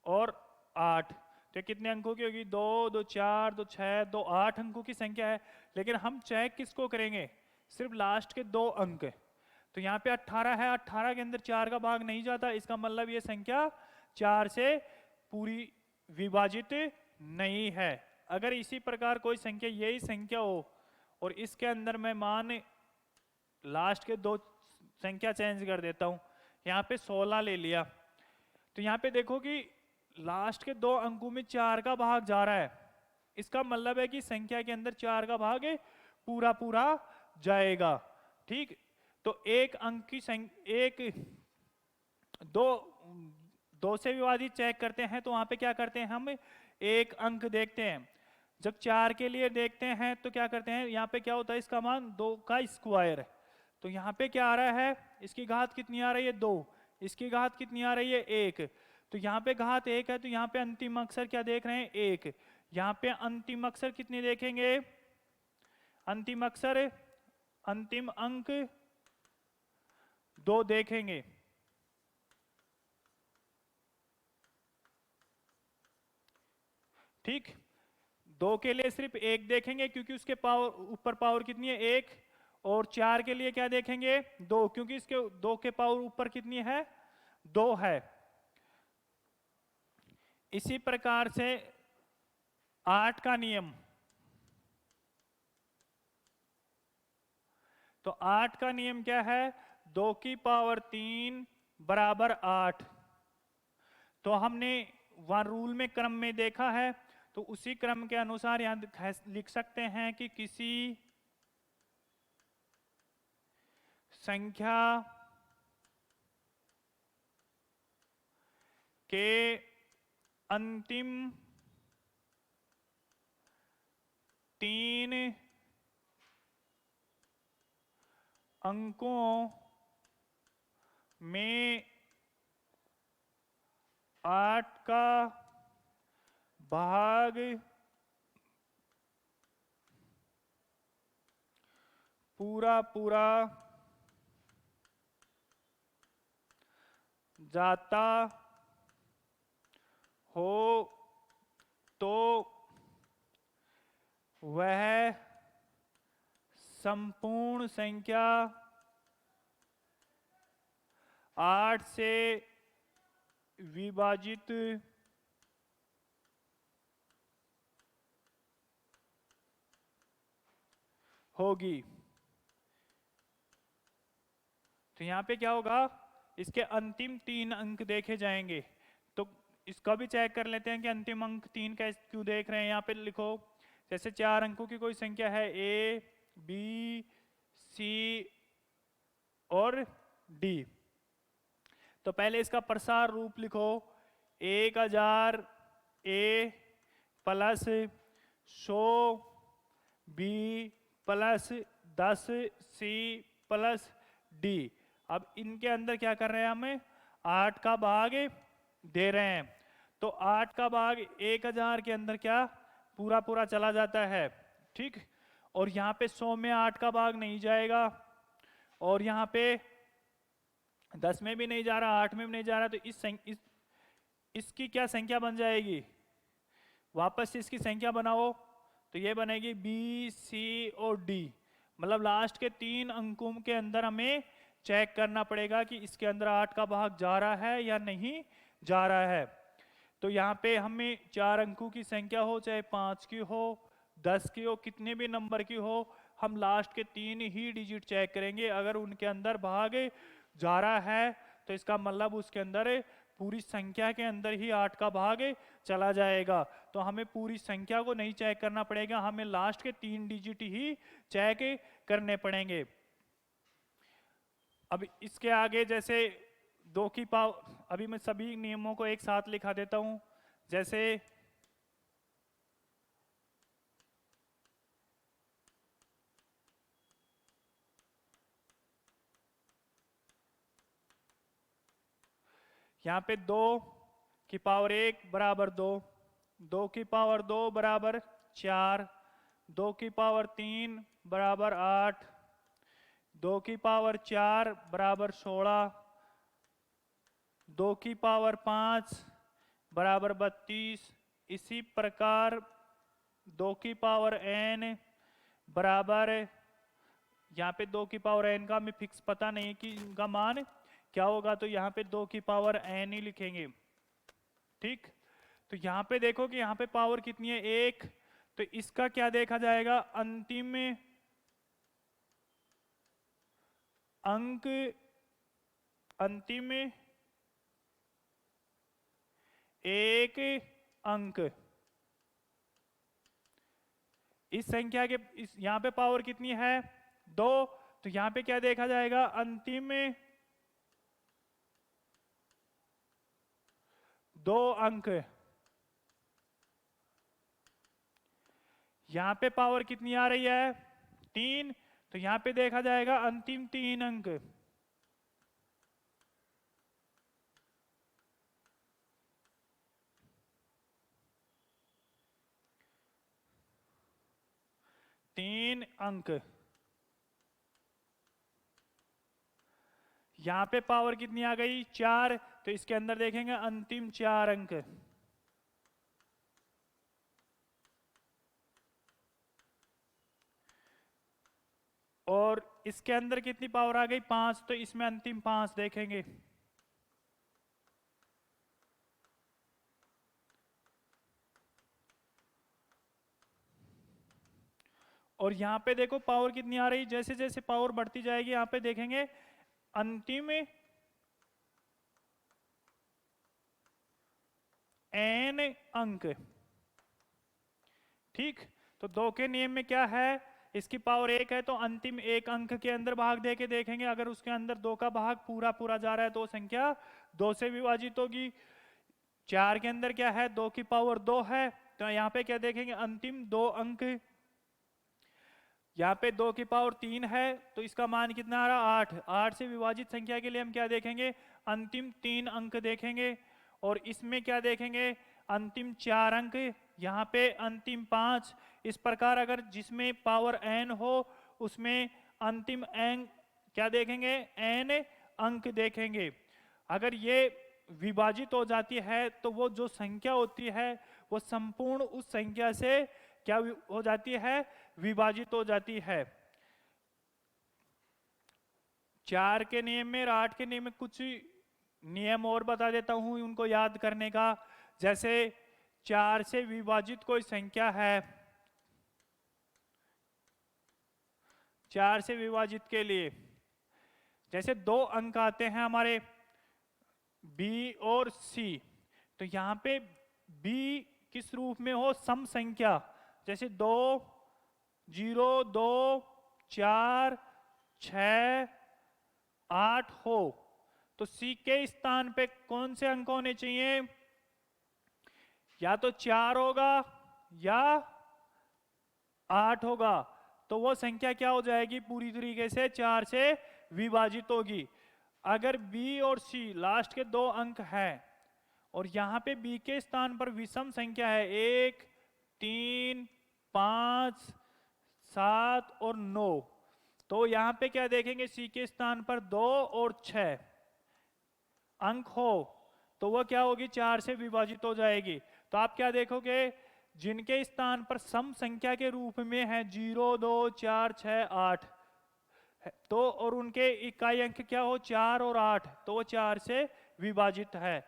और 8, तो कितने अंकों की होगी, 2 2 4 2 6 2 8 अंकों की संख्या है। लेकिन हम चेक किसको करेंगे, सिर्फ लास्ट के 2 अंक। तो यहाँ पे 18 है, 18 के अंदर 4 का भाग नहीं जाता, इसका मतलब ये संख्या 4 से पूरी विभाजित नहीं है। अगर इसी प्रकार कोई संख्या यही संख्या हो और इसके अंदर मैं मान लास्ट के 2 संख्या चेंज कर देता हूं, यहाँ पे 16 ले लिया, तो यहाँ पे देखो कि लास्ट के 2 अंकों में 4 का भाग जा रहा है। इसका मतलब है कि संख्या के अंदर 4 का भाग पूरा पूरा जाएगा। ठीक, तो एक अंक की संख्या दो से विभाजित चेक करते हैं, तो वहां पे क्या करते हैं, हम एक अंक देखते हैं। जब 4 के लिए देखते हैं तो क्या करते हैं, यहाँ पे क्या होता है, इसका मान 2 का स्क्वायर। तो यहाँ पे क्या आ रहा है, इसकी घात कितनी आ रही है, 2, इसकी घात कितनी आ रही है, 1। तो यहाँ पे घात 1 है, तो यहाँ पे अंतिम अक्षर क्या देख रहे हैं, 1। यहाँ पे अंतिम अक्षर कितने देखेंगे, अंतिम अक्षर, अंतिम अंक 2 देखेंगे। ठीक, 2 के लिए सिर्फ 1 देखेंगे क्योंकि उसके पावर ऊपर पावर कितनी है, 1। और 4 के लिए क्या देखेंगे, 2, क्योंकि इसके 2 के पावर ऊपर कितनी है, 2 है। इसी प्रकार से 8 का नियम, तो 8 का नियम क्या है, 2 की पावर 3 बराबर 8। तो हमने वहां रूल में क्रम में देखा है, तो उसी क्रम के अनुसार यहां लिख सकते हैं कि किसी संख्या के अंतिम 3 अंकों में 8 का भाग पूरा पूरा जाता हो तो वह संपूर्ण संख्या 8 से विभाजित होगी। तो यहां पे क्या होगा, इसके अंतिम 3 अंक देखे जाएंगे। तो इसका भी चेक कर लेते हैं कि अंतिम अंक 3 कैसे क्यों देख रहे हैं। यहां पे लिखो जैसे 4 अंकों की कोई संख्या है A, B, C और D। तो पहले इसका प्रसार रूप लिखो 1000 A plus 100 B plus 10 C plus D। अब इनके अंदर क्या कर रहे हैं, हमें 8 का भाग दे रहे हैं। तो 8 का भाग 1000 के अंदर क्या पूरा पूरा चला जाता है, ठीक। और यहाँ पे 100 में 8 का भाग नहीं जाएगा, और यहाँ पे 10 में भी नहीं जा रहा, 8 में भी नहीं जा रहा। तो इसकी क्या संख्या बन जाएगी, वापस से इसकी संख्या बनाओ तो ये बनेगी B, C और D। मतलब लास्ट के 3 अंकों के अंदर हमें चेक करना पड़ेगा कि इसके अंदर 8 का भाग जा रहा है या नहीं जा रहा है। तो यहाँ पे हमें 4 अंकों की संख्या हो, चाहे 5 की हो, 10 की हो, कितने भी नंबर की हो, हम लास्ट के 3 ही डिजिट चेक करेंगे। अगर उनके अंदर भाग जा रहा है तो इसका मतलब उसके अंदर पूरी संख्या के अंदर ही 8 का भाग चला जाएगा। तो हमें पूरी संख्या को नहीं चेक करना पड़ेगा, हमें लास्ट के 3 डिजिट ही चेक करने पड़ेंगे। अब इसके आगे जैसे 2 की पावर, अभी मैं सभी नियमों को एक साथ लिखा देता हूं। जैसे यहाँ पे 2 की पावर 1 बराबर 2, 2 की पावर 2 बराबर 4, 2 की पावर 3 बराबर 8, 2 की पावर 4 बराबर 16, 2 की पावर 5 बराबर 32। इसी प्रकार 2 की पावर n बराबर, यहाँ पे 2 की पावर n का हमें फिक्स पता नहीं कि इनका मान क्या होगा, तो यहाँ पे 2 की पावर n ही लिखेंगे, ठीक। तो यहाँ पे देखो कि यहाँ पे पावर कितनी है, 1। तो इसका क्या देखा जाएगा, अंतिम अंक, अंतिम 1 अंक। इस संख्या के यहाँ पे पावर कितनी है, 2। तो यहाँ पे क्या देखा जाएगा, अंतिम 2 अंक। यहाँ पे पावर कितनी आ रही है, 3। तो यहाँ पे देखा जाएगा अंतिम 3 अंक। तीन अंक। यहां पे पावर कितनी आ गई, 4। तो इसके अंदर देखेंगे अंतिम 4 अंक। और इसके अंदर कितनी पावर आ गई, 5। तो इसमें अंतिम 5 देखेंगे। और यहां पे देखो पावर कितनी आ रही, जैसे जैसे पावर बढ़ती जाएगी यहां पे देखेंगे अंतिम n अंक। ठीक, तो 2 के नियम में क्या है, इसकी पावर 1 है तो अंतिम एक अंक के अंदर भाग दे के देखेंगे, अगर उसके अंदर 2 का भाग पूरा पूरा जा रहा है तो संख्या 2 से विभाजित होगी। 4 के अंदर क्या है, 2 की पावर 2 है, तो यहाँ पे क्या देखेंगे, अंतिम 2 अंक। यहाँ पे 2 की पावर 3 है तो इसका मान कितना आ रहा, 8। 8 से विभाजित संख्या के लिए हम क्या देखेंगे, अंतिम 3 अंक देखेंगे। और इसमें क्या देखेंगे, अंतिम 4 अंक, यहाँ पे अंतिम 5। इस प्रकार अगर जिसमें पावर n हो उसमें अंतिम n क्या देखेंगे, n अंक देखेंगे। अगर ये विभाजित हो जाती है तो वो जो संख्या होती है वो संपूर्ण उस संख्या से क्या हो जाती है, विभाजित हो जाती है। 4 के नियम में और 8 के नियम में कुछ नियम और बता देता हूं उनको याद करने का। जैसे 4 से विभाजित कोई संख्या है, 4 से विभाजित के लिए जैसे 2 अंक आते हैं हमारे b और c, तो यहां पे b किस रूप में हो, सम संख्या, जैसे 2 0 2 4 6 8 हो, तो c के स्थान पे कौन से अंक होने चाहिए, या तो 4 होगा या 8 होगा। तो वो संख्या क्या हो जाएगी, पूरी तरीके से 4 से विभाजित होगी। अगर b और c लास्ट के 2 अंक हैं और यहाँ पे b के स्थान पर विषम संख्या है 1 3 5 7 और 9, तो यहाँ पे क्या देखेंगे, c के स्थान पर 2 और 6 अंक हो तो वह क्या होगी, 4 से विभाजित हो जाएगी। तो आप क्या देखोगे, जिनके स्थान पर सम संख्या के रूप में है 0 2 4 6 8, तो और उनके इकाई अंक क्या हो, 4 और 8, तो वो 4 से विभाजित है।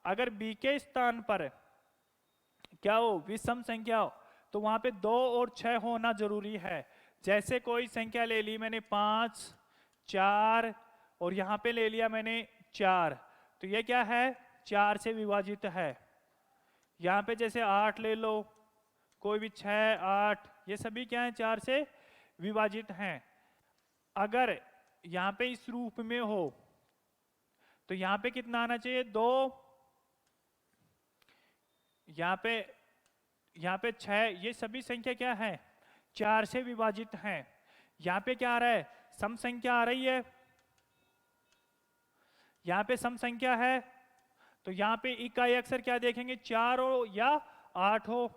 अगर b के स्थान पर क्या हो, विषम संख्या हो, तो वहां पे 2 और 6 होना जरूरी है। जैसे कोई संख्या ले ली मैंने 5 4 और यहाँ पे ले लिया मैंने 4, तो ये क्या है, 4 से विभाजित है। यहाँ पे जैसे 8 ले लो, कोई भी 6 8, ये सभी क्या है, 4 से विभाजित हैं। अगर यहाँ पे इस रूप में हो तो यहाँ पे कितना आना चाहिए, 2, यहाँ पे 6, ये सभी संख्या क्या है, 4 से विभाजित हैं। यहाँ पे क्या आ रहा है, सम संख्या आ रही है, यहाँ पे सम संख्या है, तो यहाँ पे इकाई अक्षर क्या देखेंगे, 4 हो या 8 हो।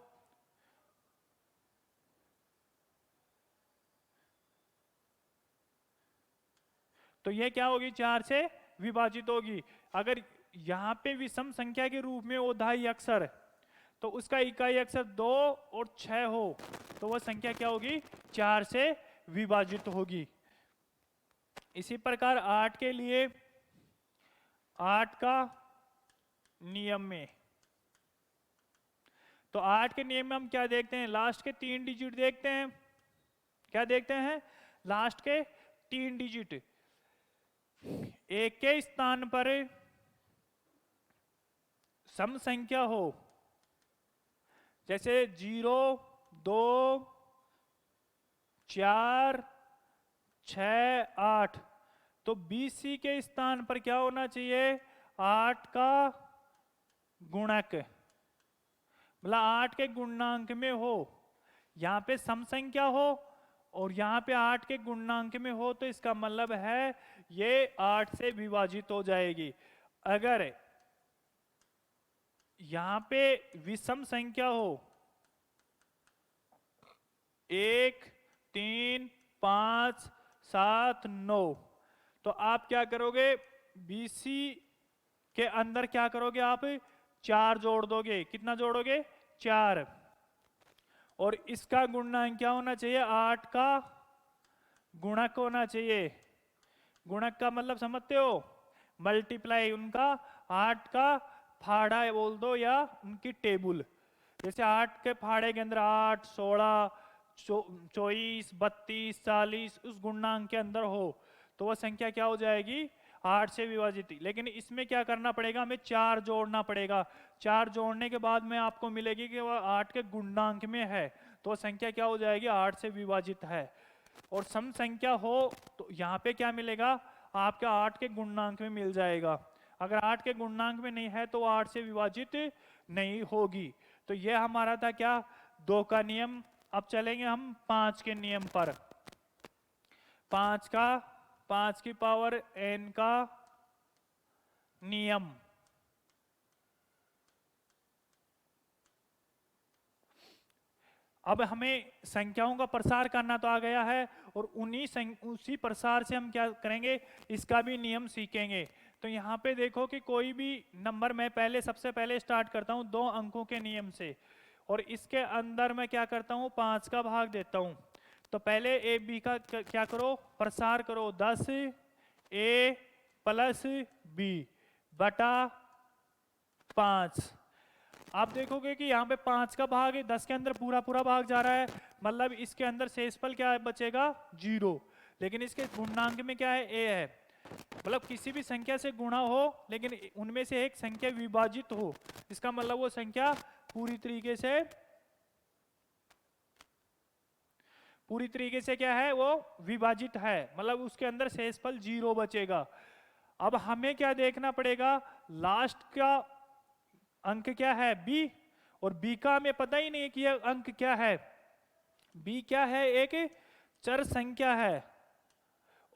तो ये क्या होगी, 4 से विभाजित होगी। अगर यहाँ पे विषम संख्या के रूप में ओधाई अक्षर, तो उसका इकाई अक्षर 2 और 6 हो, तो वह संख्या क्या होगी, 4 से विभाजित होगी। इसी प्रकार 8 के लिए 8 का नियम में, तो 8 के नियम में हम क्या देखते हैं, लास्ट के 3 डिजिट देखते हैं। क्या देखते हैं, लास्ट के 3 डिजिट। 1 के स्थान पर सम संख्या हो, जैसे 0 2 4 6 8, तो BC के स्थान पर क्या होना चाहिए, 8 का गुणक, मतलब 8 के गुणांक में हो। यहाँ पे सम संख्या हो और यहाँ पे 8 के गुणांक में हो, तो इसका मतलब है ये 8 से विभाजित हो जाएगी। अगर यहाँ पे विषम संख्या हो 1 3 5 7 9, तो आप क्या करोगे, BC के अंदर क्या करोगे, आप 4 जोड़ दोगे। कितना जोड़ोगे, 4। और इसका गुणनांक क्या होना चाहिए, 8 का गुणक होना चाहिए। गुणक का मतलब समझते हो, मल्टीप्लाई, उनका 8 का फाड़ा बोल दो या उनकी टेबल। जैसे 8 के फाड़े के अंदर 8 16 24 32 40 उस गुणनांक के अंदर हो, तो वह संख्या क्या हो जाएगी, 8 से विभाजित थी, लेकिन इसमें क्या करना पड़ेगा, हमें 4 जोड़ना पड़ेगा। 4 जोड़ने के बाद में आपको मिलेगी कि वह 8 के गुणांक में है, तो संख्या क्या हो जाएगी, 8 से विभाजित है। और सम संख्या हो तो यहाँ पे क्या मिलेगा, आपका 8 के गुणांक में मिल जाएगा। अगर 8 के गुणांक में नहीं है तो 8 से विभाजित नहीं होगी। तो यह हमारा था क्या, 2 का नियम। अब चलेंगे हम 5 के नियम पर। 5 की पावर n का नियम। अब हमें संख्याओं का प्रसार करना तो आ गया है, और उसी प्रसार से हम क्या करेंगे, इसका भी नियम सीखेंगे। तो यहाँ पे देखो कि कोई भी नंबर मैं सबसे पहले स्टार्ट करता हूँ 2 अंकों के नियम से, और इसके अंदर मैं क्या करता हूँ, 5 का भाग देता हूँ। तो पहले ए बी का क्या करो, प्रसार करो, 10 ए प्लस बी बटा 5। आप देखोगे कि यहाँ पे 5 का भाग है, 10 के अंदर पूरा पूरा भाग जा रहा है, मतलब इसके अंदर शेषफल क्या है, बचेगा 0। लेकिन इसके गुणांक में क्या है, a है। मतलब किसी भी संख्या से गुणा हो लेकिन उनमें से एक संख्या विभाजित हो, इसका मतलब वो संख्या पूरी तरीके से क्या है, वो विभाजित है, मतलब उसके अंदर शेषफल 0 बचेगा। अब हमें क्या देखना पड़ेगा, लास्ट का अंक क्या है, b, और b का हमें पता ही नहीं है कि यह अंक क्या है। b क्या है, एक चर संख्या है,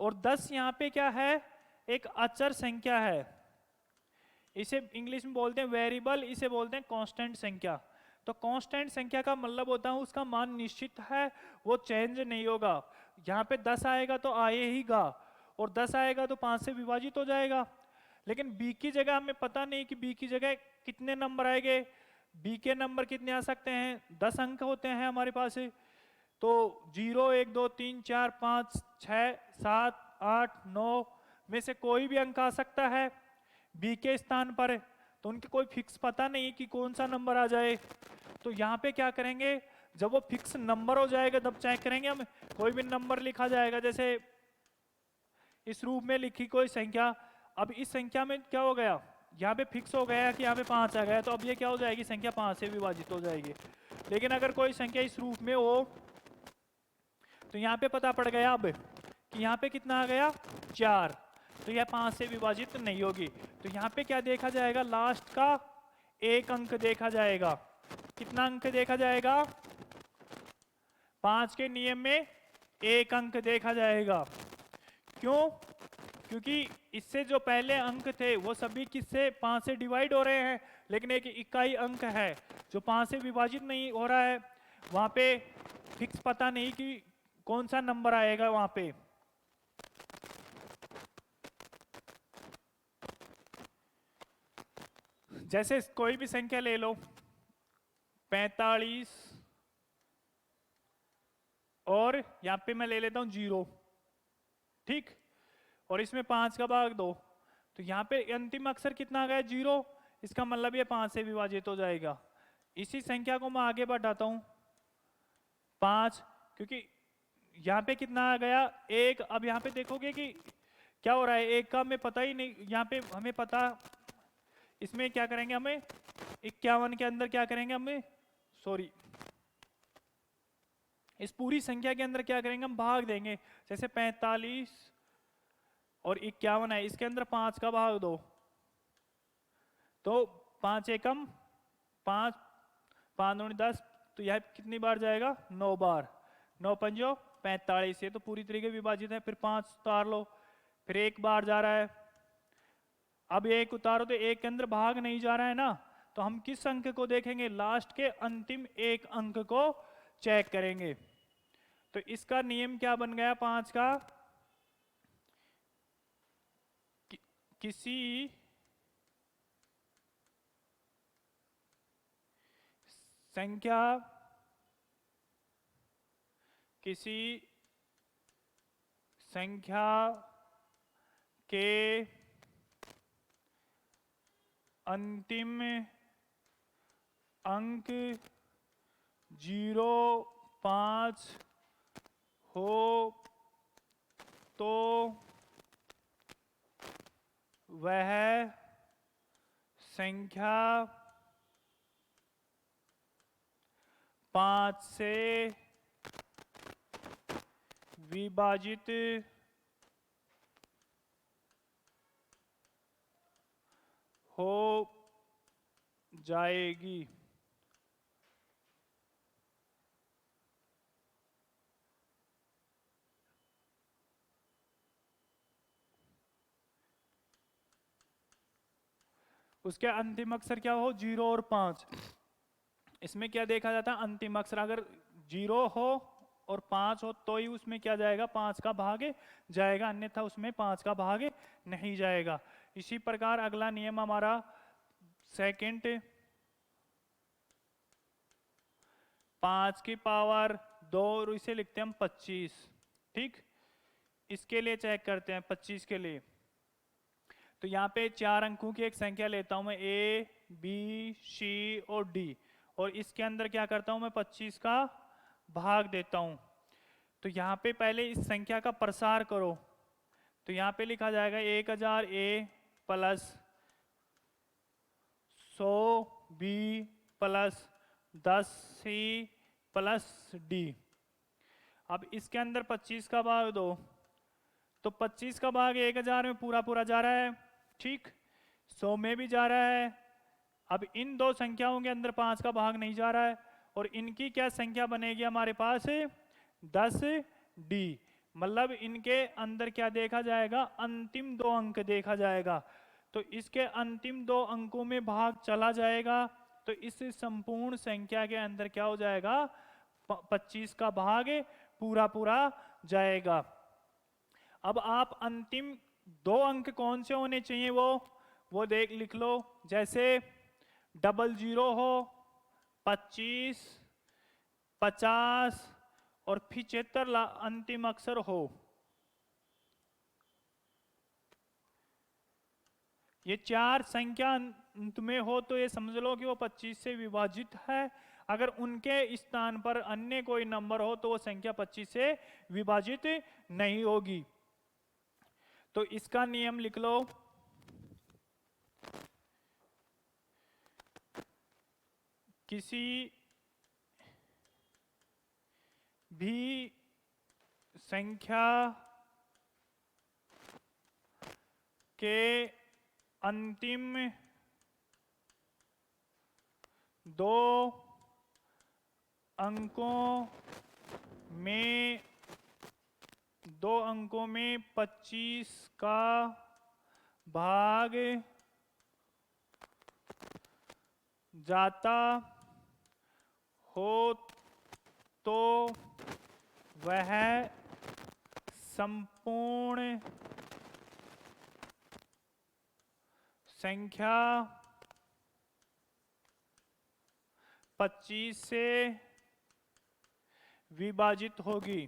और 10 यहाँ पे क्या है, एक अचर संख्या है। इसे इंग्लिश में बोलते हैं वेरिएबल, इसे बोलते हैं कांस्टेंट संख्या। तो कांस्टेंट संख्या का मतलब होता है उसका मान निश्चित है, वो चेंज नहीं होगा। यहाँ पे 10 आएगा तो आएगा, और 10 आएगा तो 5 से विभाजित हो जाएगा। लेकिन b की जगह हमें पता नहीं कि b की जगह कितने नंबर आएंगे। b के नंबर कितने आ सकते हैं, 10 अंक होते हैं हमारे पास। तो 0 1 2 3 4 5 6 7 8 9 में से कोई भी अंक आ सकता है b के स्थान पर। तो उनके कोई फिक्स पता नहीं कि कौन सा नंबर आ जाए। तो यहाँ पे क्या करेंगे, जब वो फिक्स नंबर हो जाएगा तब चेक करेंगे हम। कोई भी नंबर लिखा जाएगा, जैसे इस रूप में लिखी कोई संख्या। अब इस संख्या में क्या हो गया, यहाँ पे फिक्स हो गया कि यहाँ पे 5 आ गया, तो अब ये क्या हो जाएगी, संख्या 5 से विभाजित हो जाएगी। लेकिन अगर कोई संख्या इस रूप में हो तो यहाँ पे पता पड़ गया अब कि यहाँ पे कितना आ गया, 4, तो यह 5 से विभाजित नहीं होगी। तो यहाँ पे क्या देखा जाएगा, लास्ट का एक अंक देखा जाएगा। कितना अंक देखा जाएगा, 5 के नियम में एक अंक देखा जाएगा। क्यों, क्योंकि इससे जो पहले अंक थे वो सभी किससे, 5 से डिवाइड हो रहे हैं, लेकिन एक इकाई अंक है जो 5 से विभाजित नहीं हो रहा है। वहां पे फिक्स पता नहीं कि कौन सा नंबर आएगा वहां पे। जैसे कोई भी संख्या ले लो, 45, और यहां पे मैं ले लेता हूं 0, ठीक, और इसमें 5 का भाग 2, तो यहाँ पे अंतिम अक्षर कितना आ गया, 0। इसका मतलब ये 5 से विभाजित हो जाएगा। इसी संख्या को मैं आगे बढ़ाता हूं, 5, क्योंकि यहाँ पे कितना आ गया, 1। अब यहाँ पे देखोगे कि क्या हो रहा है, 1 का हमें पता ही नहीं। यहाँ पे हमें पता, इसमें क्या करेंगे, हमें 51 के अंदर क्या करेंगे, हमें सॉरी इस पूरी संख्या के अंदर क्या करेंगे, हम भाग देंगे। जैसे 45 और 51 है, इसके अंदर 5 का भाग 2, तो 5 एकम 5, 5 दूनी 10, तो यह कितनी बार जाएगा, 9 बार। 9 पंजो 45, ये तो पूरी तरीके विभाजित है। फिर 5 उतार लो, फिर 1 बार जा रहा है। अब 1 उतारो तो 1 के अंदर भाग नहीं जा रहा है ना, तो हम किस अंक को देखेंगे, लास्ट के अंतिम एक अंक को चेक करेंगे। तो इसका नियम क्या बन गया, 5 का, किसी संख्या के अंतिम अंक 0, 5 हो तो वह संख्या 5 से विभाजित हो जाएगी। उसके अंतिम अक्षर क्या हो? 0 और 5। इसमें क्या देखा जाता है? अंतिम अक्षर अगर 0 हो और 5 हो तो ही उसमें क्या जाएगा? 5 का भाग जाएगा, अन्यथा उसमें 5 का भाग नहीं जाएगा। इसी प्रकार अगला नियम हमारा सेकंड, 5 की पावर 2 और इसे लिखते हैं हम 25। ठीक, इसके लिए चेक करते हैं 25 के लिए। तो यहाँ पे 4 अंकों की एक संख्या लेता हूं मैं, A, B, C और D, और इसके अंदर क्या करता हूं मैं? 25 का भाग देता हूं। तो यहाँ पे पहले इस संख्या का प्रसार करो। तो यहाँ पे लिखा जाएगा 1000 A plus 100 B plus 10 C plus D। अब इसके अंदर 25 का भाग दो, तो 25 का भाग 1000 में पूरा पूरा जा रहा है, ठीक, 100 में भी जा रहा है। अब इन दो संख्याओं के अंदर 5 का भाग नहीं जा रहा है, और इनकी क्या संख्या बनेगी हमारे पास? 10D। मतलब इनके अंदर क्या देखा जाएगा? अंतिम 2 अंक देखा जाएगा। तो इसके अंतिम 2 अंकों में भाग चला जाएगा, तो इस संपूर्ण संख्या के अंदर क्या हो जाएगा? 25 का भाग पूरा पूरा जाएगा। अब आप अंतिम 2 अंक कौन से होने चाहिए वो देख लिख लो। जैसे 00 हो, 25, 50 और 75 अंतिम अक्षर हो। ये 4 संख्या अंत में हो तो ये समझ लो कि वो 25 से विभाजित है। अगर उनके स्थान पर अन्य कोई नंबर हो तो वो संख्या 25 से विभाजित नहीं होगी। तो इसका नियम लिख लो, किसी भी संख्या के अंतिम 2 अंकों में 25 का भाग जाता हो तो वह संपूर्ण संख्या 25 से विभाजित होगी।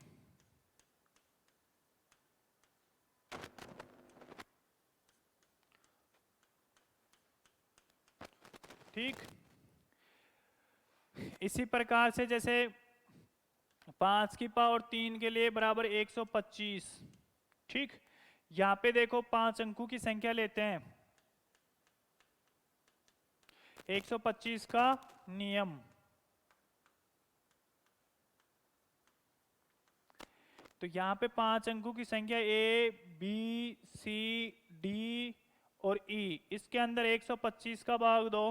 ठीक, इसी प्रकार से जैसे 5 की पावर 3 के लिए बराबर 125। ठीक, यहां पे देखो 5 अंकों की संख्या लेते हैं। 125 का नियम, तो यहां पे 5 अंकों की संख्या A, B, C, D और E, इसके अंदर 125 का भाग दो।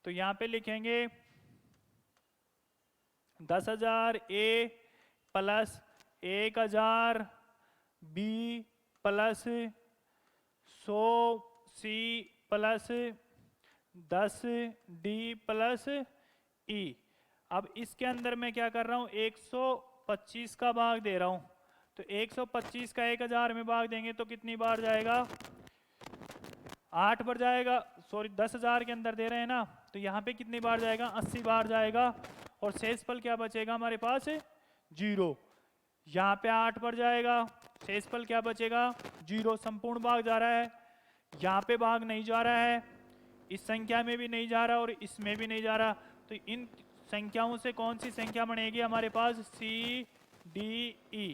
तो यहां पे लिखेंगे 10,000 A plus 1,000 B plus 100 C plus 10 D plus E। अब इसके अंदर मैं क्या कर रहा हूं? 125 का भाग दे रहा हूं। तो 125 का 1000 में भाग देंगे तो कितनी बार जाएगा? 8 बार जाएगा। सॉरी, 10,000 के अंदर दे रहे हैं ना, तो यहाँ पे कितनी बार जाएगा? 80 बार जाएगा। और शेषफल क्या बचेगा हमारे पास? 0। यहाँ पे 8 बार जाएगा, शेषफल क्या बचेगा? 0। संपूर्ण भाग जा रहा है, यहाँ पे भाग नहीं जा रहा है, इस संख्या में भी नहीं जा रहा और इसमें भी नहीं जा रहा। तो इन संख्याओं से कौन सी संख्या बनेगी हमारे पास? C, D, E।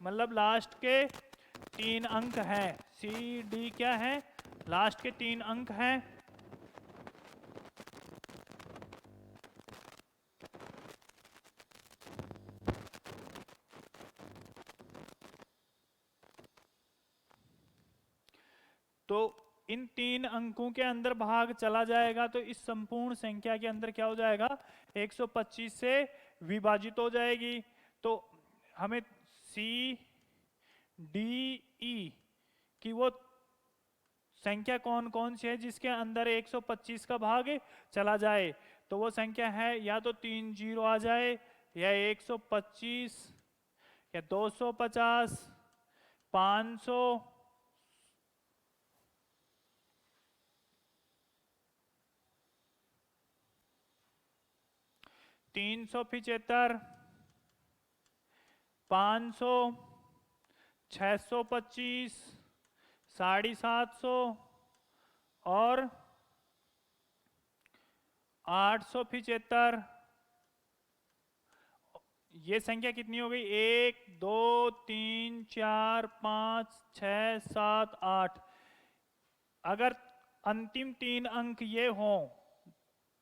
मतलब लास्ट के 3 अंक हैं, सी डी क्या है, लास्ट के 3 अंक हैं। तो इन 3 अंकों के अंदर भाग चला जाएगा तो इस संपूर्ण संख्या के अंदर क्या हो जाएगा, 125 से विभाजित हो जाएगी। तो हमें सी डी ई की वो संख्या कौन कौन सी है जिसके अंदर 125 का भाग चला जाए, तो वो संख्या है या तो 3 जीरो आ जाए, या 125, या 250, 500, 375, 500, 625, 750 और 875। ये संख्या कितनी हो गई, 1 2 3 4 5 6 7 8। अगर अंतिम 3 अंक ये हो,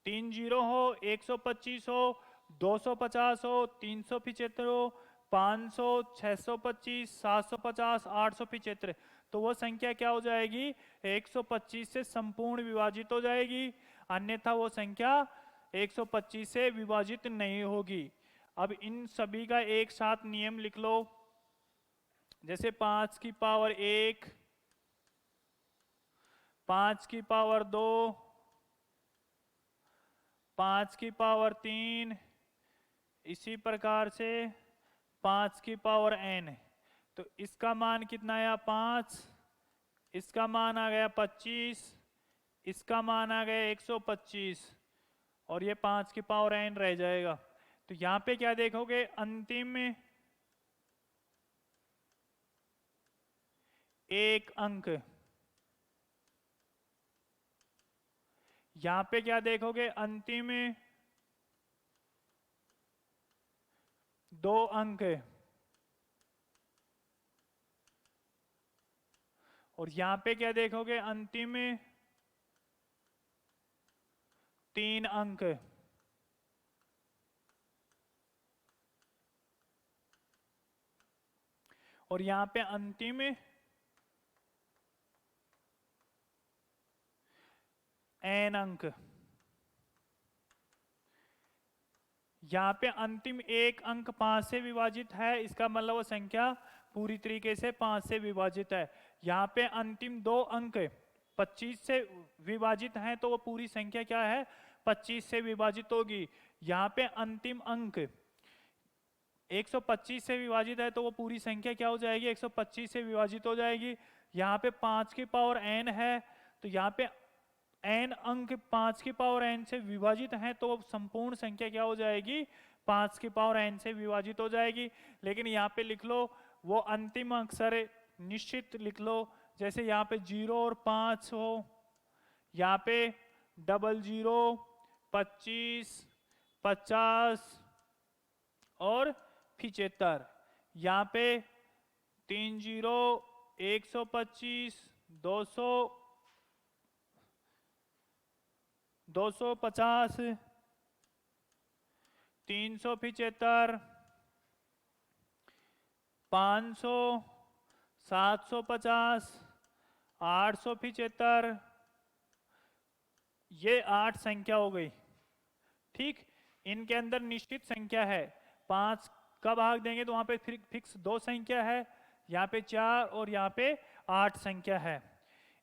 3 जीरो हो, 125 हो, 250 हो, 375 हो, 500, 625, 750, 875, तो वो संख्या क्या हो जाएगी, 125 से संपूर्ण विभाजित हो जाएगी, अन्यथा वो संख्या 125 से विभाजित नहीं होगी। अब इन सभी का एक साथ नियम लिख लो, जैसे 5 की पावर 1, 5 की पावर 2, 5 की पावर 3, इसी प्रकार से 5 की पावर n। तो इसका मान कितना आया, 5, इसका मान आ गया 25, इसका मान आ गया 125, और ये 5 की पावर n रह जाएगा। तो यहां पे क्या देखोगे, अंतिम में एक अंक, यहां पे क्या देखोगे, अंतिम में 2 अंक, और यहां पे क्या देखोगे, अंतिम में 3 अंक। और यहां पे अंतिम n अंक। यहां पे अंतिम एक अंक 5 से विभाजित है, इसका मतलब वो संख्या पूरी तरीके से 5 से विभाजित है। यहाँ पे अंतिम 2 अंक 25 से विभाजित हैं, तो वो पूरी संख्या क्या है, 25 से विभाजित होगी। यहाँ पे अंतिम अंक 125 से विभाजित है, तो वो पूरी संख्या क्या हो जाएगी, 125 से विभाजित हो जाएगी। यहाँ पे 5 की पावर n है, तो यहाँ पे n अंक 5 की पावर n से विभाजित हैं, तो संपूर्ण संख्या क्या हो जाएगी, 5 की पावर n से विभाजित हो जाएगी। लेकिन यहाँ पे लिख लो वो अंतिम अक्षर निश्चित लिख लो, जैसे यहाँ पे 0 और 5 हो, यहाँ पे 00, 25, 50 और 75, यहाँ पे 30, 125, 200, 250, 375, 500, 750, 875, ये 8 संख्या हो गई। ठीक, इनके अंदर निश्चित संख्या है, 5 का भाग देंगे तो वहां पे फिक्स 2 संख्या है, यहाँ पे 4 और यहाँ पे 8 संख्या है।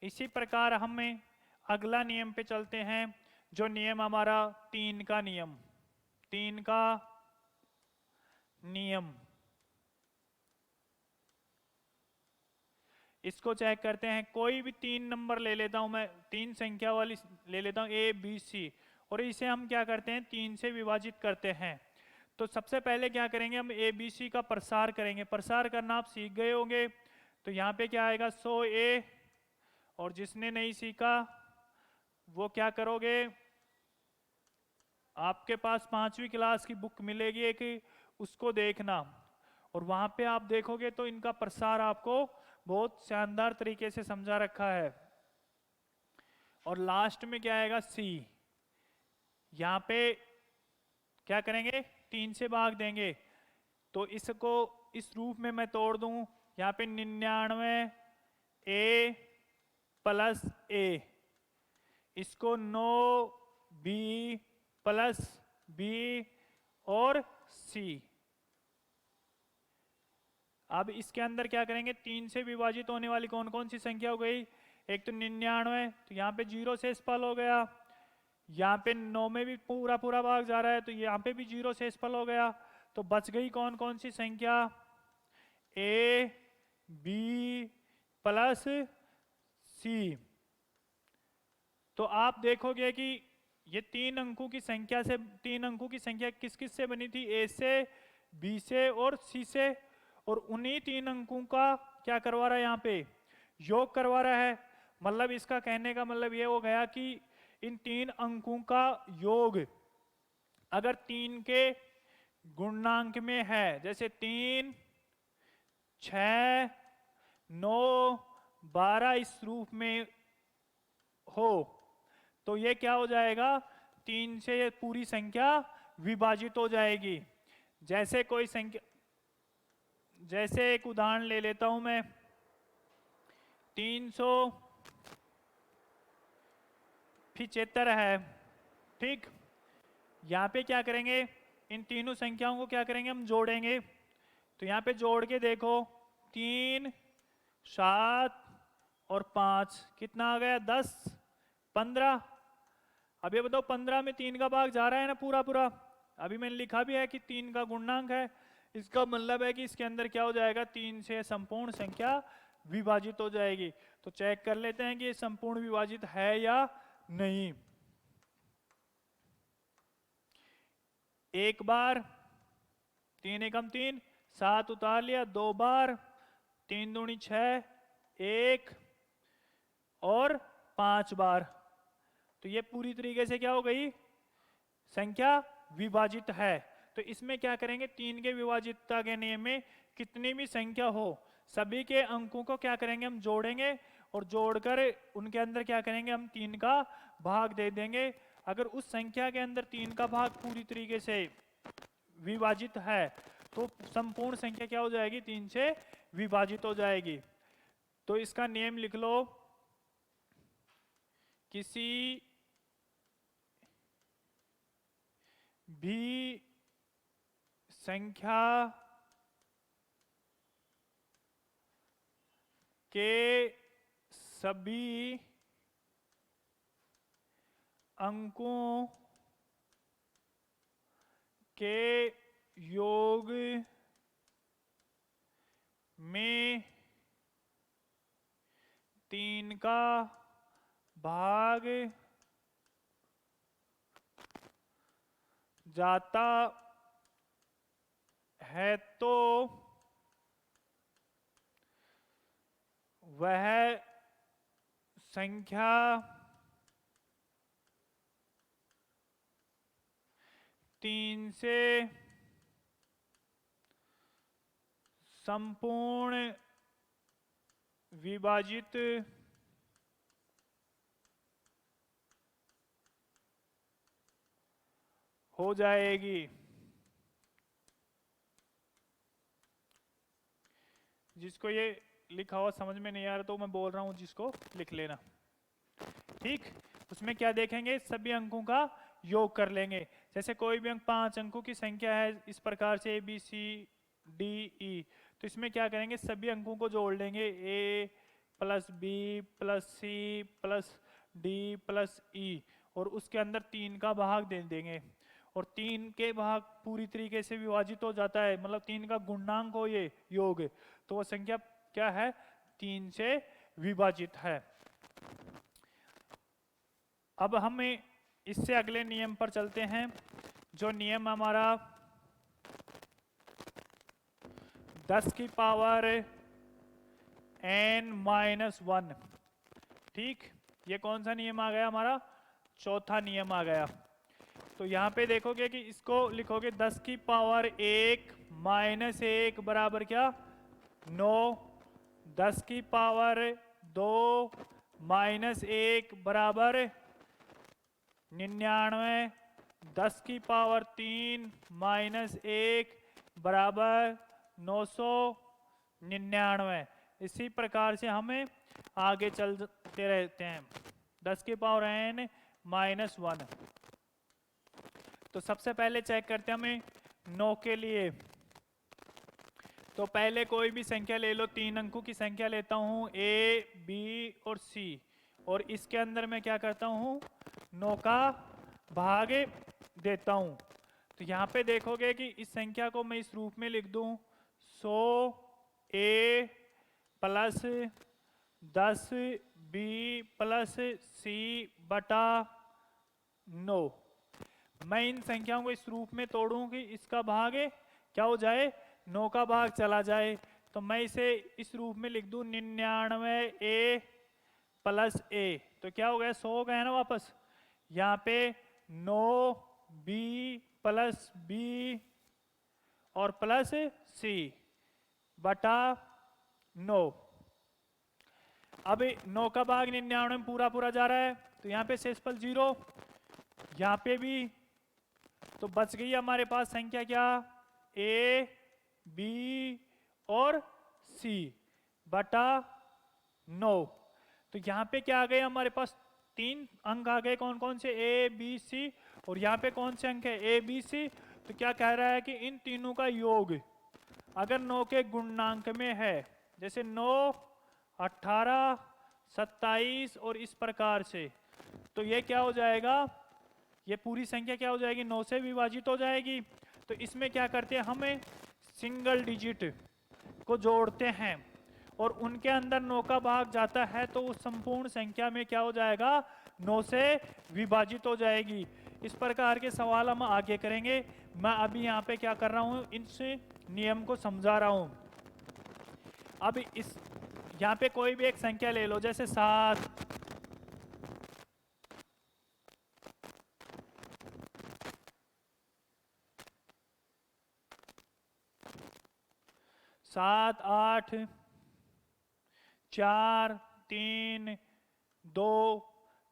इसी प्रकार हमें अगला नियम पे चलते हैं, जो नियम हमारा 3 का नियम, 3 का नियम। इसको चेक करते हैं, कोई भी 3 नंबर ले लेता हूं मैं, 3 संख्या वाली ले लेता हूं A B C, और इसे हम क्या करते हैं, 3 से विभाजित करते हैं। तो सबसे पहले क्या करेंगे, हम ABC का प्रसार करेंगे। प्रसार करना आप सीख गए होंगे, तो यहाँ पे क्या आएगा 100A, और जिसने नहीं सीखा वो क्या करोगे, आपके पास 5वीं क्लास की बुक मिलेगी एक, उसको देखना, और वहां पे आप देखोगे तो इनका प्रसार आपको बहुत शानदार तरीके से समझा रखा है। और लास्ट में क्या आएगा, सी। यहां पे क्या करेंगे, 3 से भाग देंगे, तो इसको इस रूप में मैं तोड़ दूं, यहां पे 99 ए प्लस ए, इसको 9 बी प्लस बी और सी। अब इसके अंदर क्या करेंगे, 3 से विभाजित होने वाली कौन कौन सी संख्या हो गई, एक तो 99, तो यहाँ पे 0 से स्पल हो गया, यहाँ पे 9 में भी पूरा पूरा भाग जा रहा है तो यहाँ पे भी 0 से स्पल हो गया, तो बच गई कौन कौन सी संख्या, ए बी प्लस सी। तो आप देखोगे कि ये 3 अंकों की संख्या से, 3 अंकों की संख्या किस किस से बनी थी, ए से, बी से और सी से, और उन्हीं 3 अंकों का क्या करवा रहा है, यहाँ पे योग करवा रहा है। मतलब इसका कहने का मतलब ये हो गया कि इन 3 अंकों का योग अगर 3 के गुणांक में है, जैसे 3, 6, 9, 12 इस रूप में हो, तो ये क्या हो जाएगा, 3 से ये पूरी संख्या विभाजित हो जाएगी। जैसे कोई संख्या, जैसे एक उदाहरण ले लेता हूं मैं, 375 है, ठीक। यहां पे क्या करेंगे, इन तीनों संख्याओं को क्या करेंगे, हम जोड़ेंगे। तो यहां पे जोड़ के देखो, 3, 7 और 5 कितना आ गया, 10, 15। अब ये बताओ 15 में 3 का भाग जा रहा है ना पूरा पूरा, अभी मैंने लिखा भी है कि 3 का गुणांक है, इसका मतलब है कि इसके अंदर क्या हो जाएगा, 3 से संपूर्ण संख्या विभाजित हो जाएगी। तो चेक कर लेते हैं कि ये संपूर्ण विभाजित है या नहीं। एक बार, 3 एकम 3, 7 उतार लिया, 2 बार, 3 दूनी 6, 1 और 5 बार, तो ये पूरी तरीके से क्या हो गई, संख्या विभाजित है। तो इसमें क्या करेंगे, 3 के विभाजितता के नियम में कितनी भी संख्या हो, सभी के अंकों को क्या करेंगे, हम जोड़ेंगे, और जोड़कर उनके अंदर क्या करेंगे, हम 3 का भाग दे देंगे। अगर उस संख्या के अंदर 3 का भाग पूरी तरीके से विभाजित है तो संपूर्ण संख्या क्या हो जाएगी, 3 से विभाजित हो जाएगी। तो इसका नियम लिख लो, किसी भी संख्या के सभी अंकों के योग में 3 का भाग जाता है तो वह संख्या तीन से संपूर्ण विभाजित हो जाएगी। जिसको ये लिखा हुआ समझ में नहीं आ रहा तो मैं बोल रहा हूं, जिसको लिख लेना, ठीक। उसमें क्या देखेंगे, सभी अंकों का योग कर लेंगे। जैसे कोई भी अंक 5 अंकों की संख्या है, इस प्रकार से A B C D E, तो इसमें क्या करेंगे, सभी अंकों को जोड़ लेंगे, A plus B plus C plus D plus E, और उसके अंदर 3 का भाग दे देंगे, और 3 के भाग पूरी तरीके से विभाजित हो जाता है, मतलब 3 का गुणांक हो ये योग, तो वह संख्या क्या है, 3 से विभाजित है। अब हम इससे अगले नियम पर चलते हैं, जो नियम हमारा 10 की पावर n-1, ठीक। ये कौन सा नियम आ गया, हमारा चौथा नियम आ गया। तो यहाँ पे देखोगे कि इसको लिखोगे 10 की पावर 1 माइनस 1 बराबर क्या 9, 10 की पावर 2 माइनस 1 बराबर 99, 10 की पावर 3 माइनस 1 बराबर 999। इसी प्रकार से हमें आगे चलते रहते हैं। 10 की पावर n माइनस 1। तो सबसे पहले चेक करते हैं हमें 9 के लिए। तो पहले कोई भी संख्या ले लो, 3 अंकों की संख्या लेता हूं A, B और C, और इसके अंदर मैं क्या करता हूं 9 का भाग देता हूं। तो यहाँ पे देखोगे कि इस संख्या को मैं इस रूप में लिख दूं 100A plus 10B plus C बटा 9। मैं इन संख्याओं को इस रूप में तोड़ूं कि इसका भाग क्या हो जाए 9 का भाग चला जाए। तो मैं इसे इस रूप में लिख दूं 99A प्लस A। तो क्या हो गया 100 हो गया ना वापस। यहाँ पे 9B प्लस B और प्लस C बटा 9। अब 9 का भाग 99 में पूरा पूरा जा रहा है, तो यहाँ पे शेषफल 0, यहाँ पे भी। तो बच गई हमारे पास संख्या क्या A, B और C बटा 9। तो यहाँ पे क्या आ गए हमारे पास 3 अंक आ गए, कौन कौन से A, B, C, और यहाँ पे कौन से अंक है A, B, C। तो क्या कह रहा है कि इन तीनों का योग अगर 9 के गुणांक में है, जैसे 9, 18, 27 और इस प्रकार से, तो ये क्या हो जाएगा, ये पूरी संख्या क्या हो जाएगी 9 से विभाजित हो जाएगी। तो इसमें क्या करते हैं हमें सिंगल डिजिट को जोड़ते हैं और उनके अंदर 9 का भाग जाता है, तो उस संपूर्ण संख्या में क्या हो जाएगा 9 से विभाजित हो जाएगी। इस प्रकार के सवाल हम आगे करेंगे। मैं अभी यहाँ पे क्या कर रहा हूँ, इस नियम को समझा रहा हूँ। अब इस यहाँ पे कोई भी एक संख्या ले लो, जैसे 7, 7, 8, 4, 3, 2,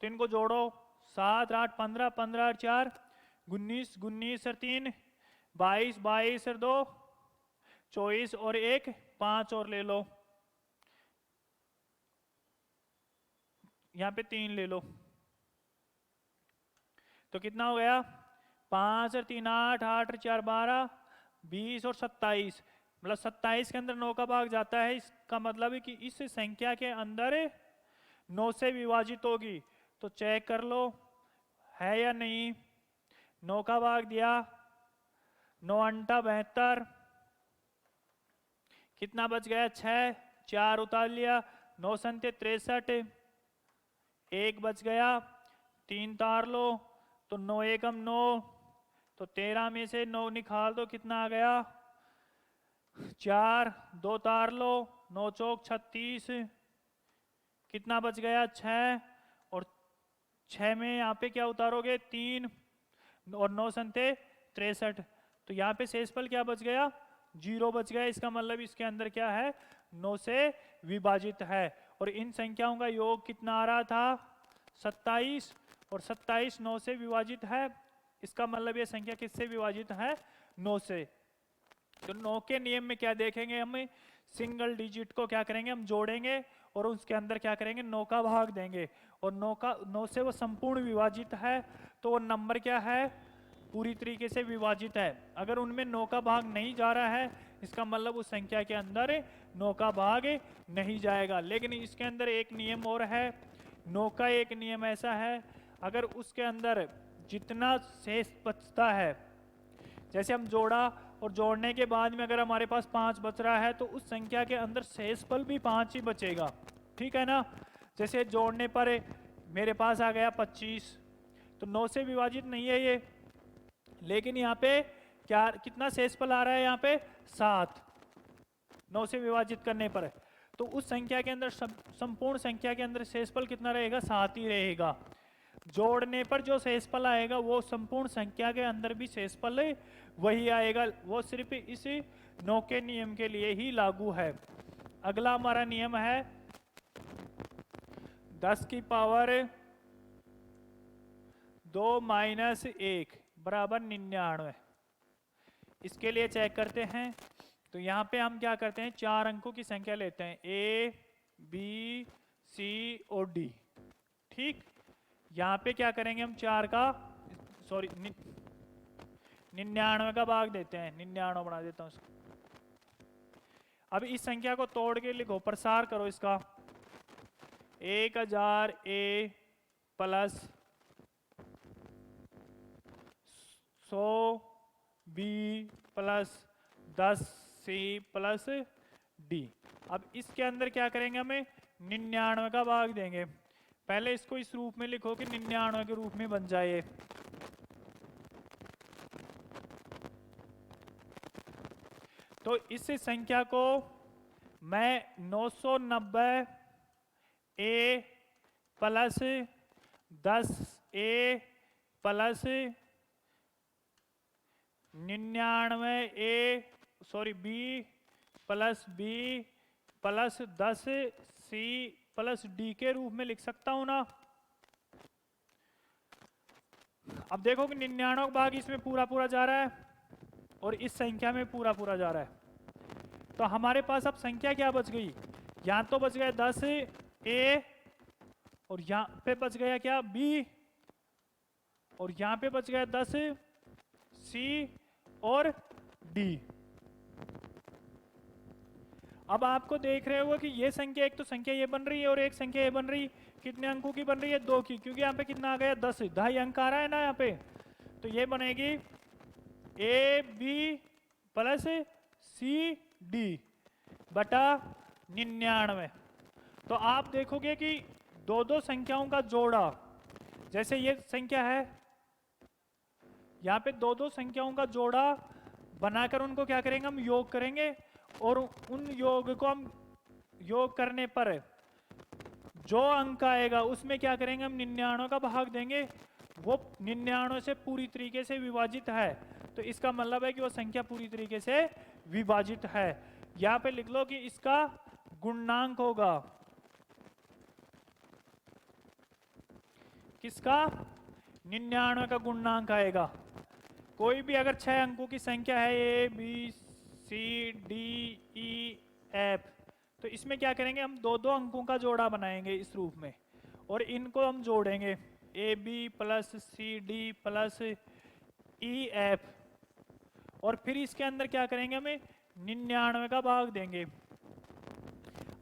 तो इनको जोड़ो 7, 8, 15, 15 और 4 19, 19 और 3 22, 22 और 2 24 और 1 5 और ले लो, यहाँ पे 3 ले लो। तो कितना हो गया 5 और 3 8, 8 और 4 12, 20 और 27। मतलब 27 के अंदर 9 का भाग जाता है, इसका मतलब है कि इस संख्या के अंदर 9 से विभाजित होगी। तो चेक कर लो है या नहीं। 9 का भाग दिया, 9 अंटा 72, कितना बच गया 6, 4 उतार लिया, 9 संते 63, 1 बच गया, 3 तार लो, तो 9 एकम 9, तो 13 में से 9 निकाल दो, कितना आ गया 4, 2 तार लो, 9 चौक 36, कितना बच गया 6, और 6 में यहाँ पे क्या उतारोगे 3, और 9 संते 63। तो यहाँ पे शेषफल क्या बच गया 0 बच गया। इसका मतलब इसके अंदर क्या है 9 से विभाजित है। और इन संख्याओं का योग कितना आ रहा था 27, और 27 9 से विभाजित है। इसका मतलब ये संख्या किससे विभाजित है 9 से। तो 9 के नियम में क्या देखेंगे, हमें सिंगल डिजिट को क्या करेंगे हम जोड़ेंगे और उसके अंदर क्या करेंगे 9 का भाग देंगे, और 9 से वो संपूर्ण विभाजित है, तो वो नंबर क्या है पूरी तरीके से विभाजित है। अगर उनमें 9 का भाग नहीं जा रहा है, इसका मतलब उस संख्या के अंदर 9 का भाग नहीं जाएगा। लेकिन इसके अंदर एक नियम और है, 9 का एक नियम ऐसा है, अगर उसके अंदर जितना शेष बचता है, जैसे हम जोड़ा और जोड़ने के बाद में अगर हमारे पास 5 बच रहा है, तो उस संख्या के अंदर शेषफल भी 5 ही बचेगा, ठीक है ना। जैसे जोड़ने पर मेरे पास आ गया 25, तो 9 से विभाजित नहीं है ये, लेकिन यहाँ पे क्या कितना शेषफल आ रहा है यहाँ पे 7, 9 से विभाजित करने पर। तो उस संख्या के अंदर संपूर्ण संख्या के अंदर शेषफल कितना रहेगा 7 ही रहेगा। जोड़ने पर जो शेषफल आएगा वो संपूर्ण संख्या के अंदर भी शेषफल वही आएगा। वो सिर्फ इस 9 के नियम के लिए ही लागू है। अगला हमारा नियम है 10 की पावर 2 माइनस 1 बराबर 99। इसके लिए चेक करते हैं। तो यहाँ पे हम क्या करते हैं, 4 अंकों की संख्या लेते हैं, ए बी सी और डी। ठीक, यहाँ पे क्या करेंगे हम 4 का 99 का भाग देते हैं, 99 बना देता हूँ उसको। अब इस संख्या को तोड़ के लिखो, प्रसार करो इसका। 1000 A plus 100 B plus 10 C plus D. अब इसके अंदर क्या करेंगे, हमें 99 का भाग देंगे। पहले इसको इस रूप में लिखो कि 99 के रूप में बन जाए। तो इस संख्या को मैं 990 A plus 10 A plus 99 A B plus B plus 10 C plus D के रूप में लिख सकता हूं ना। अब देखो कि 99 का भाग इसमें पूरा पूरा जा रहा है और इस संख्या में पूरा पूरा जा रहा है। तो हमारे पास अब संख्या क्या बच गई, यहां तो बच गया 10 ए और यहां पे बच गया क्या बी और यहां पे बच गया 10 सी और डी। अब आपको देख रहे हो कि ये संख्या, एक तो संख्या ये बन रही है और एक संख्या ये बन रही, कितने अंकों की बन रही है, 2 की, क्योंकि यहाँ पे कितना आ गया 10, 2.5 अंक आ रहा है ना यहाँ पे। तो ये बनेगी A B plus C D बटा 99। तो आप देखोगे कि दो दो संख्याओं का जोड़ा, जैसे ये संख्या है, यहाँ पे दो दो संख्याओं का जोड़ा बनाकर उनको क्या करेंगे, हम योग करेंगे और उन योग को हम योग करने पर जो अंक आएगा उसमें क्या करेंगे, हम 99 का भाग देंगे। वो 99 से पूरी तरीके से विभाजित है, तो इसका मतलब है कि वो संख्या पूरी तरीके से विभाजित है। यहाँ पे लिख लो कि इसका गुणनांक होगा किसका, 99 का गुणनांक आएगा। कोई भी अगर 6 अंकों की संख्या है, A B C D E F, तो इसमें क्या करेंगे, हम दो दो अंकों का जोड़ा बनाएंगे इस रूप में और इनको हम जोड़ेंगे, A B plus C D plus E F, और फिर इसके अंदर क्या करेंगे, हमें 99 का भाग देंगे।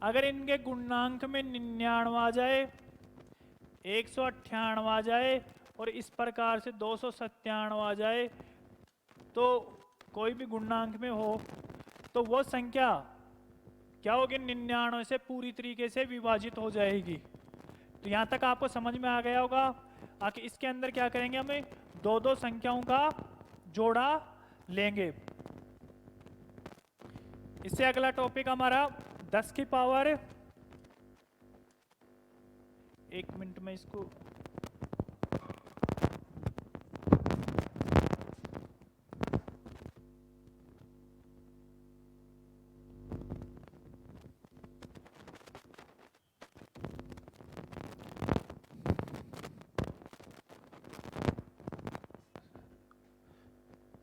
अगर इनके गुणनांक में 99 आ जाए, 198 आ जाए और इस प्रकार से 297 आ जाए, तो कोई भी गुणनांक में हो तो वो संख्या क्या होगी, 99 से पूरी तरीके से विभाजित हो जाएगी। तो यहाँ तक आपको समझ में आ गया होगा। आके इसके अंदर क्या करेंगे, हमें दो दो संख्याओं का जोड़ा लेंगे। इससे अगला टॉपिक हमारा 10 की पावर, 1 मिनट में इसको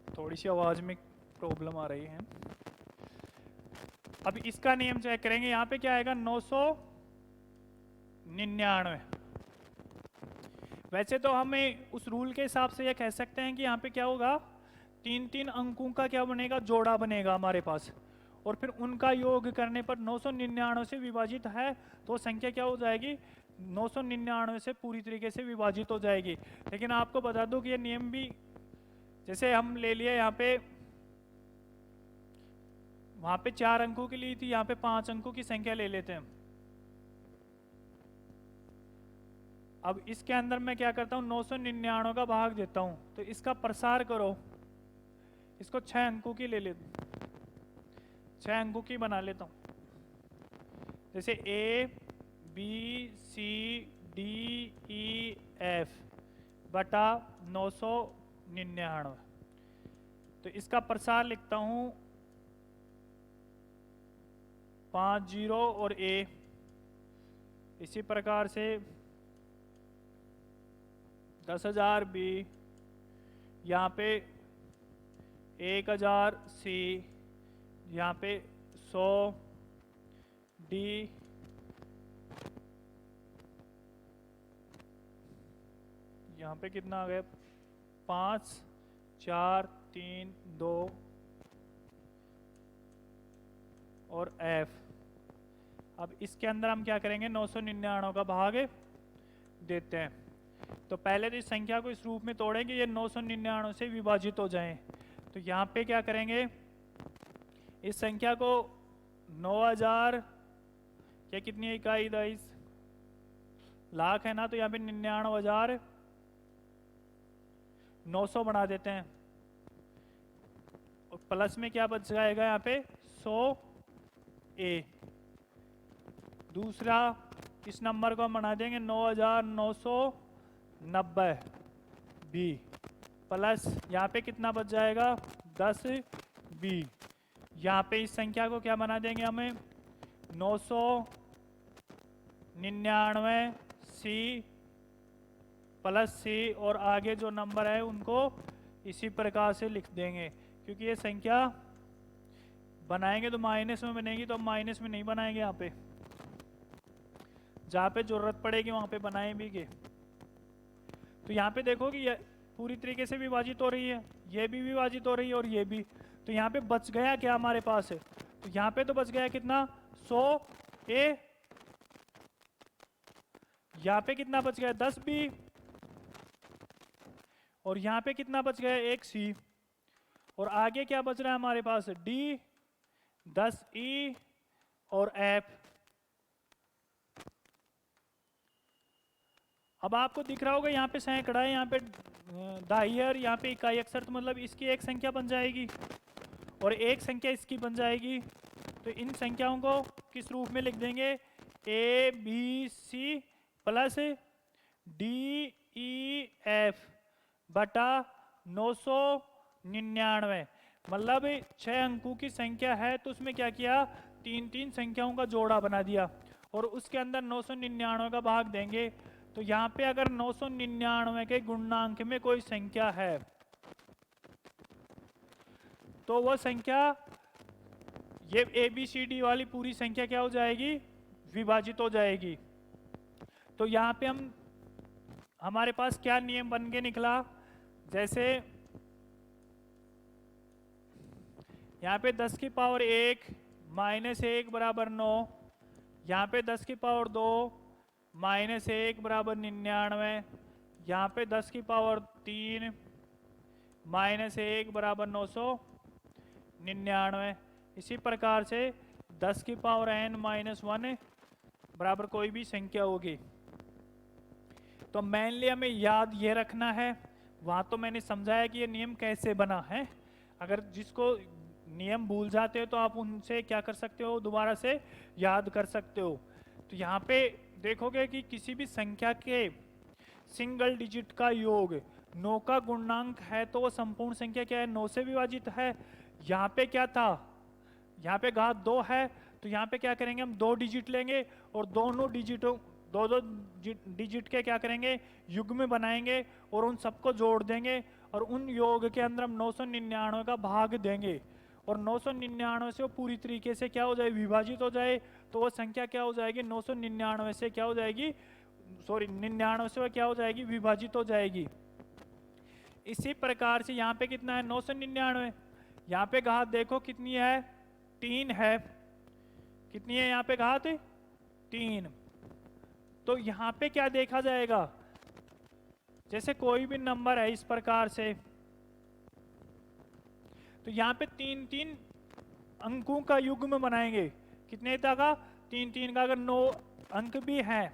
थोड़ी सी आवाज में प्रॉब्लम आ रही है। अब इसका नियम चेक करेंगे। यहाँ पे क्या आएगा, 999। वैसे तो हमें उस रूल के हिसाब से ये कह सकते हैं कि यहाँ पे क्या होगा, 3-3 अंकों का क्या बनेगा, जोड़ा बनेगा हमारे पास, और फिर उनका योग करने पर 999 से विभाजित है तो संख्या क्या हो जाएगी, 999 से पूरी तरीके से विभाजित हो जाएगी। लेकिन आपको बता दूं कि ये नियम भी, जैसे हम ले लिए यहाँ पे, वहां पे 4 अंकों की ली थी, यहाँ पे 5 अंकों की संख्या ले लेते हैं। अब इसके अंदर मैं क्या करता हूँ, 999 का भाग देता हूँ, तो इसका प्रसार करो, इसको 6 अंकों की ले लेता हूँ, 6 अंकों की बना लेता हूँ। जैसे A B C D E F, बटा 999। तो इसका प्रसार लिखता हूं 50 और ए। इसी प्रकार से 10,000 बी, यहाँ पे 1,000 सी, यहाँ पे 100 डी, यहाँ पे कितना आ गया 5 4 3 2 और एफ। अब इसके अंदर हम क्या करेंगे 999 का भाग देते हैं। तो पहले तो इस संख्या को इस रूप में तोड़ेंगे ये 999 से विभाजित हो जाएं। तो यहाँ पे क्या करेंगे इस संख्या को 9000 क्या कितनी इकाई 22 लाख है ना, तो यहाँ पे 99,900 बना देते हैं। और प्लस में क्या बच जाएगा यहाँ पे 100 ए। दूसरा इस नंबर को हम बना देंगे 9,990 बी, प्लस यहाँ पे कितना बच जाएगा 10 बी। यहाँ पे इस संख्या को क्या बना देंगे हमें 999 सी प्लस सी, और आगे जो नंबर है उनको इसी प्रकार से लिख देंगे, क्योंकि ये संख्या बनाएंगे तो माइनस में बनेगी, तो हम माइनस में नहीं बनाएंगे। यहाँ पे जहाँ पे जरूरत पड़ेगी वहाँ पे बनाए भी के। तो यहाँ पे देखो कि ये पूरी तरीके से विभाजित हो रही है, ये भी विभाजित हो रही है और ये भी। तो यहाँ पे बच गया क्या हमारे पास है, तो यहाँ पे तो बच गया कितना 100 ए, यहाँ पे कितना बच गया 10 बी, और यहाँ पे कितना बच गया 1 सी, और आगे क्या बच रहा है हमारे पास डी 10 ई और एफ। अब आपको दिख रहा होगा यहाँ पे सैकड़ा है, यहाँ पे दाहियर, यहाँ पे इकाई अक्षर, तो मतलब इसकी एक संख्या बन जाएगी और एक संख्या इसकी बन जाएगी। तो इन संख्याओं को किस रूप में लिख देंगे A B C plus D E F बटा 999। मतलब 6 अंकों की संख्या है तो उसमें क्या किया 3 संख्याओं का जोड़ा बना दिया और उसके अंदर 999 का भाग देंगे। तो यहाँ पे अगर 999 के गुणांक में कोई संख्या है तो वह संख्या ये ए बी सी डी वाली पूरी संख्या क्या हो जाएगी विभाजित हो जाएगी। तो यहाँ पे हमारे पास क्या नियम बन के निकला, जैसे यहाँ पे 10 की पावर 1 माइनस 1 बराबर 9, यहाँ पे 10 की पावर 2 माइनस 1 बराबर 99, यहाँ पे 10 की पावर 3 माइनस 1 बराबर 999। इसी प्रकार से 10 की पावर n माइनस 1 बराबर कोई भी संख्या होगी। तो मेनली हमें याद ये रखना है, वहाँ तो मैंने समझाया कि ये नियम कैसे बना है। अगर जिसको नियम भूल जाते हो तो आप उनसे क्या कर सकते हो दोबारा से याद कर सकते हो। तो यहाँ पे देखोगे कि किसी भी संख्या के सिंगल डिजिट का योग 9 का गुणांक है तो वो संपूर्ण संख्या क्या है 9 से विभाजित है। यहाँ पे क्या था, यहाँ पे घात 2 है तो यहाँ पे क्या करेंगे हम 2 डिजिट लेंगे और दोनों डिजिटों दो डिजिट के क्या करेंगे युग्म बनाएंगे और उन सबको जोड़ देंगे और उन योग के अंदर हम 999 का भाग देंगे और 999 से वो पूरी तरीके से क्या हो जाए विभाजित हो जाए। तो वो संख्या क्या हो जाएगी 999 से क्या हो जाएगी 99 से वो क्या हो जाएगी विभाजित हो जाएगी। इसी प्रकार से यहाँ पे कितना है 999, यहाँ पे घात देखो कितनी है 3 है, कितनी है यहाँ पे घात 3। तो यहाँ पे क्या देखा जाएगा, जैसे कोई भी नंबर है इस प्रकार से तो यहाँ पे 3 अंकों का युग्म बनाएंगे। कितने तक का 3 का, अगर 9 अंक भी हैं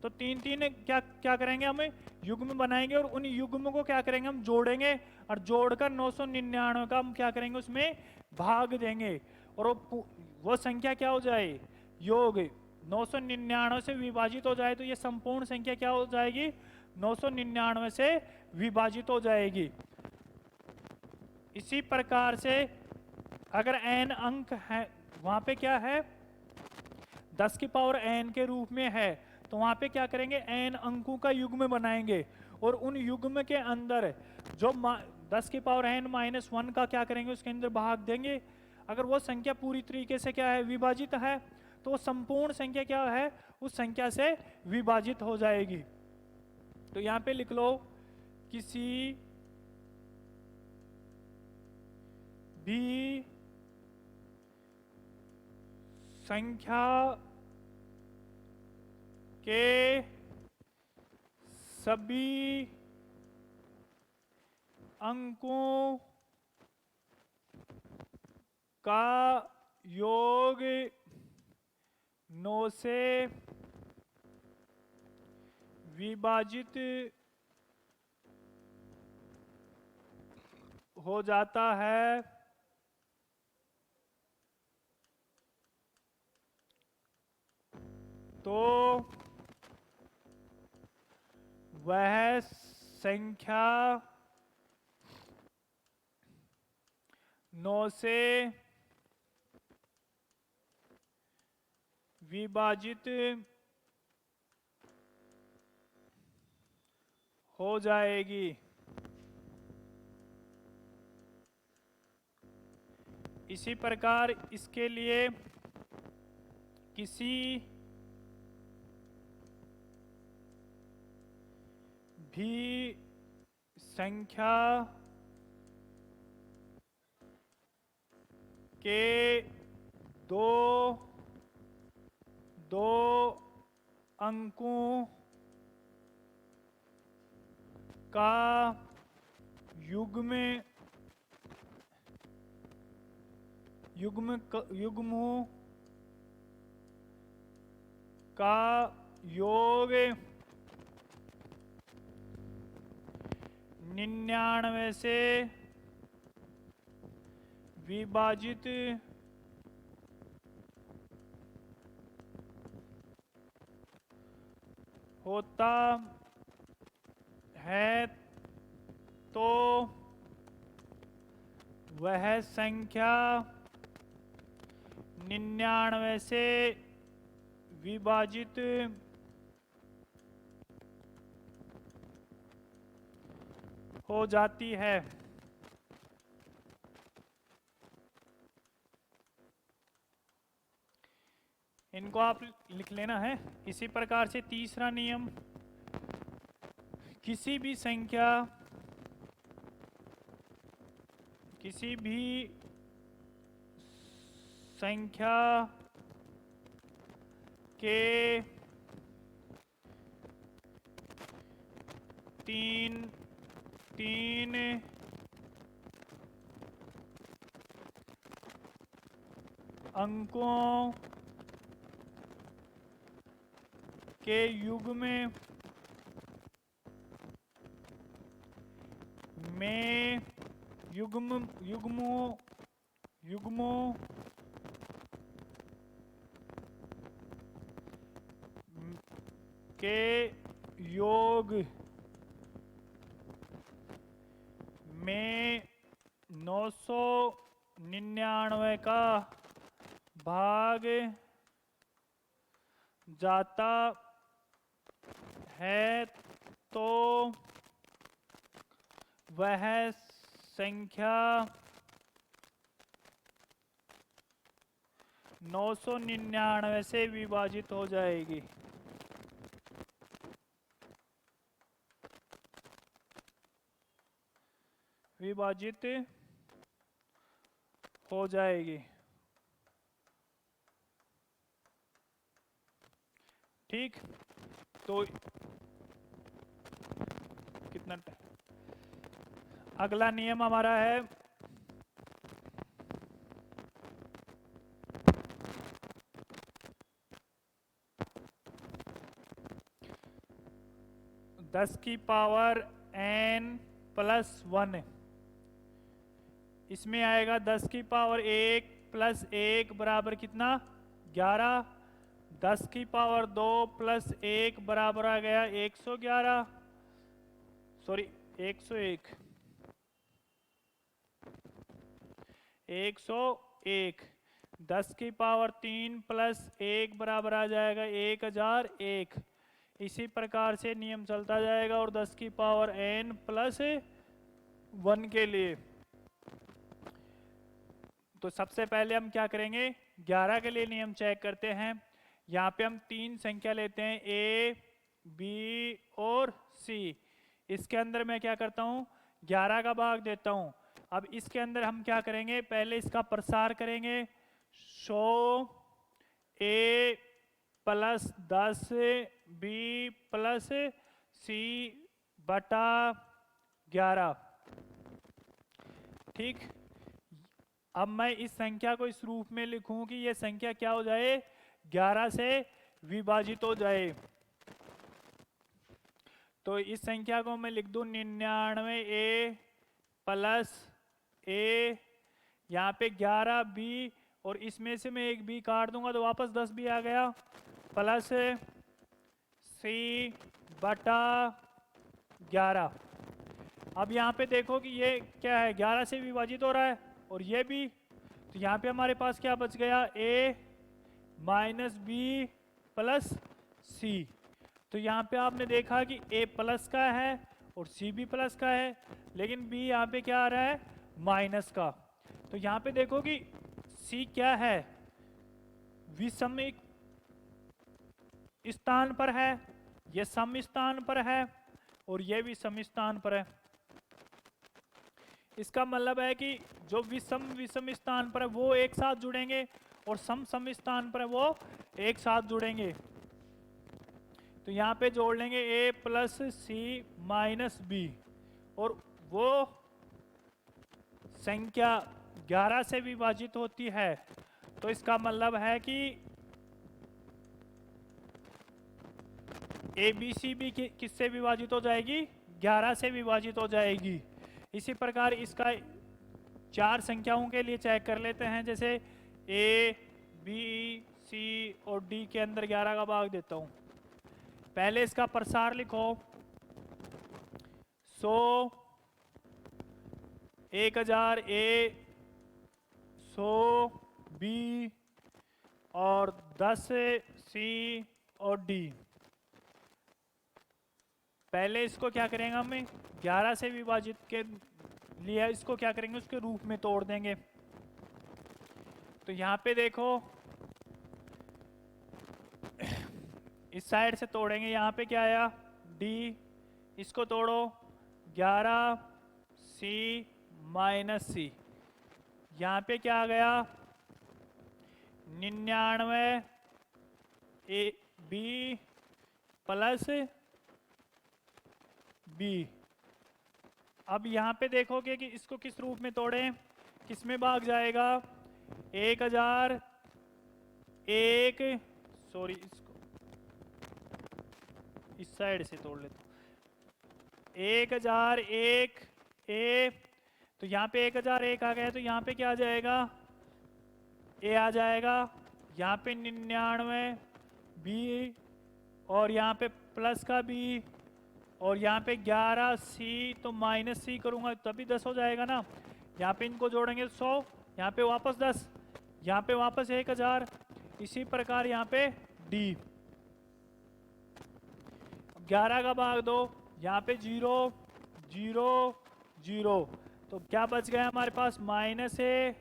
तो 3 क्या क्या करेंगे हमें युग्म बनाएंगे और उन युग्म को क्या करेंगे हम जोड़ेंगे और जोड़कर 999 का हम क्या करेंगे उसमें भाग देंगे और वो संख्या क्या हो जाए योग 999 से विभाजित हो जाए तो ये संपूर्ण संख्या क्या हो जाएगी, 999 से विभाजित हो जाएगी। इसी प्रकार से अगर n अंक है, वहां पे क्या है 10 की पावर n के रूप में है, तो वहां पे क्या करेंगे, n अंकों का युग्म बनाएंगे और उन युग्म के अंदर जो 10 की पावर n माइनस 1 का क्या करेंगे, उसके अंदर भाग देंगे। अगर वो संख्या पूरी तरीके से क्या है, विभाजित है, तो वो संपूर्ण संख्या क्या है, उस संख्या से विभाजित हो जाएगी। तो यहां पे लिख लो, किसी भी संख्या के सभी अंकों का योग 9 से विभाजित हो जाता है, तो वह संख्या 9 से विभाजित हो जाएगी। इसी प्रकार इसके लिए किसी भी संख्या के दो अंकों का युग्मों का योग 99 से विभाजित होता है, तो वह संख्या 99 से विभाजित हो जाती है। इनको आप लिख लेना है। इसी प्रकार से तीसरा नियम, किसी भी संख्या के 3 अंकों के युग्मों के योग में 999 का भाग जाता है, तो वह संख्या 999 से विभाजित हो जाएगी। विभाजित हो जाएगी। ठीक, तो कितना अगला नियम हमारा है दस की पावर n प्लस 1। इसमें आएगा 10 की पावर 1 प्लस 1 बराबर कितना, 11। 10 की पावर 2 प्लस 1 बराबर आ गया 111, सॉरी 101, 101। 10 की पावर 3 प्लस 1 बराबर आ जाएगा 1001। इसी प्रकार से नियम चलता जाएगा और 10 की पावर n प्लस 1 के लिए। तो सबसे पहले हम क्या करेंगे, 11 के लिए नियम चेक करते हैं। यहाँ पे हम 3 संख्या लेते हैं, A, B और C। इसके अंदर मैं क्या करता हूँ, 11 का भाग देता हूँ। अब इसके अंदर हम क्या करेंगे, पहले इसका प्रसार करेंगे। 100 A plus 10 B plus C बटा 11। ठीक, अब मैं इस संख्या को इस रूप में लिखूं कि यह संख्या क्या हो जाए, 11 से विभाजित हो जाए। तो इस संख्या को मैं लिख दूं 99A प्लस A, यहाँ पे 11B और इसमें से मैं एक B काट दूंगा तो वापस 10B आ गया, प्लस C बटा 11। अब यहाँ पे देखो कि ये क्या है, 11 से विभाजित हो रहा है और ये भी। तो यहाँ पे हमारे पास क्या बच गया, A minus B plus C। तो यहाँ पे आपने देखा कि A प्लस का है और C भी प्लस का है, लेकिन B यहाँ पे क्या आ रहा है, माइनस का। तो यहाँ पे देखो कि C क्या है, विषम स्थान पर है, ये सम स्थान पर है और ये भी सम स्थान पर है। इसका मतलब है कि जो विषम स्थान पर है वो एक साथ जुड़ेंगे और सम स्थान पर है वो एक साथ जुड़ेंगे। तो यहाँ पे जोड़ लेंगे A plus C minus B और वो संख्या 11 से विभाजित होती है। तो इसका मतलब है कि ABC भी किससे विभाजित हो जाएगी, 11 से विभाजित हो जाएगी। इसी प्रकार इसका 4 संख्याओं के लिए चेक कर लेते हैं, जैसे A, B, C और D के अंदर 11 का भाग देता हूं। पहले इसका प्रसार लिखो, 100 1000 A, 100 B और 10 C और D। पहले इसको क्या करेंगे, हमें 11 से विभाजित के लिए इसको क्या करेंगे, उसके रूप में तोड़ देंगे। तो यहाँ पे देखो इस साइड से तोड़ेंगे, यहाँ पे क्या आया, D, इसको तोड़ो 11 C माइनस C, यहाँ पे क्या आ गया 99 A B प्लस B। अब यहाँ पे देखोगे कि इसको किस रूप में तोड़ें, किस में भाग जाएगा, 1000 1, सॉरी इसको इस साइड से तोड़ लेता हूँ, 1001 A। तो यहाँ पे 1001 आ गया, तो यहाँ पे क्या आ जाएगा, A आ जाएगा। यहाँ पे 99 B और यहाँ पे प्लस का B और यहाँ पे 11 C, तो माइनस C करूँगा तभी 10 हो जाएगा ना। यहाँ पे इनको जोड़ेंगे 100, यहाँ पे वापस 10, यहाँ पे वापस 1000। इसी प्रकार यहाँ पे D, 11 का भाग दो, यहाँ पे 0 0 0। तो क्या बच गया हमारे पास, minus A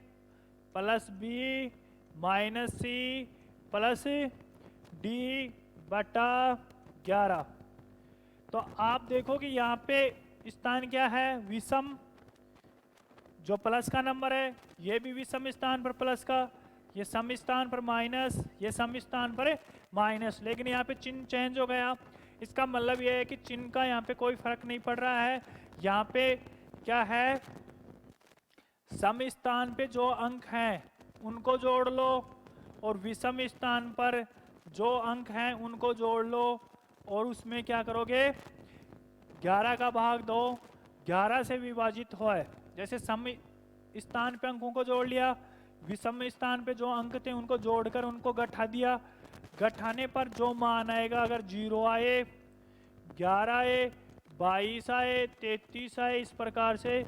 plus B minus C plus D बटा 11। तो आप देखो कि यहाँ पे स्थान क्या है, विषम। जो प्लस का नंबर है ये भी विषम स्थान पर प्लस का, ये सम स्थान पर माइनस, ये सम स्थान पर माइनस। लेकिन यहाँ पे चिन्ह चेंज हो गया। इसका मतलब ये है कि चिन्ह का यहाँ पे कोई फर्क नहीं पड़ रहा है। यहाँ पे क्या है, सम स्थान पे जो अंक हैं उनको जोड़ लो और विषम स्थान पर जो अंक हैं उनको जोड़ लो और उसमें क्या करोगे, 11 का भाग दो, 11 से विभाजित होए। जैसे सम स्थान पे अंकों को जोड़ लिया, विषम स्थान पे जो अंक थे उनको जोड़कर उनको घटा दिया, घटाने पर जो मान आएगा, अगर 0 आए, 11 आए, 22 आए, 33 आए, इस प्रकार से,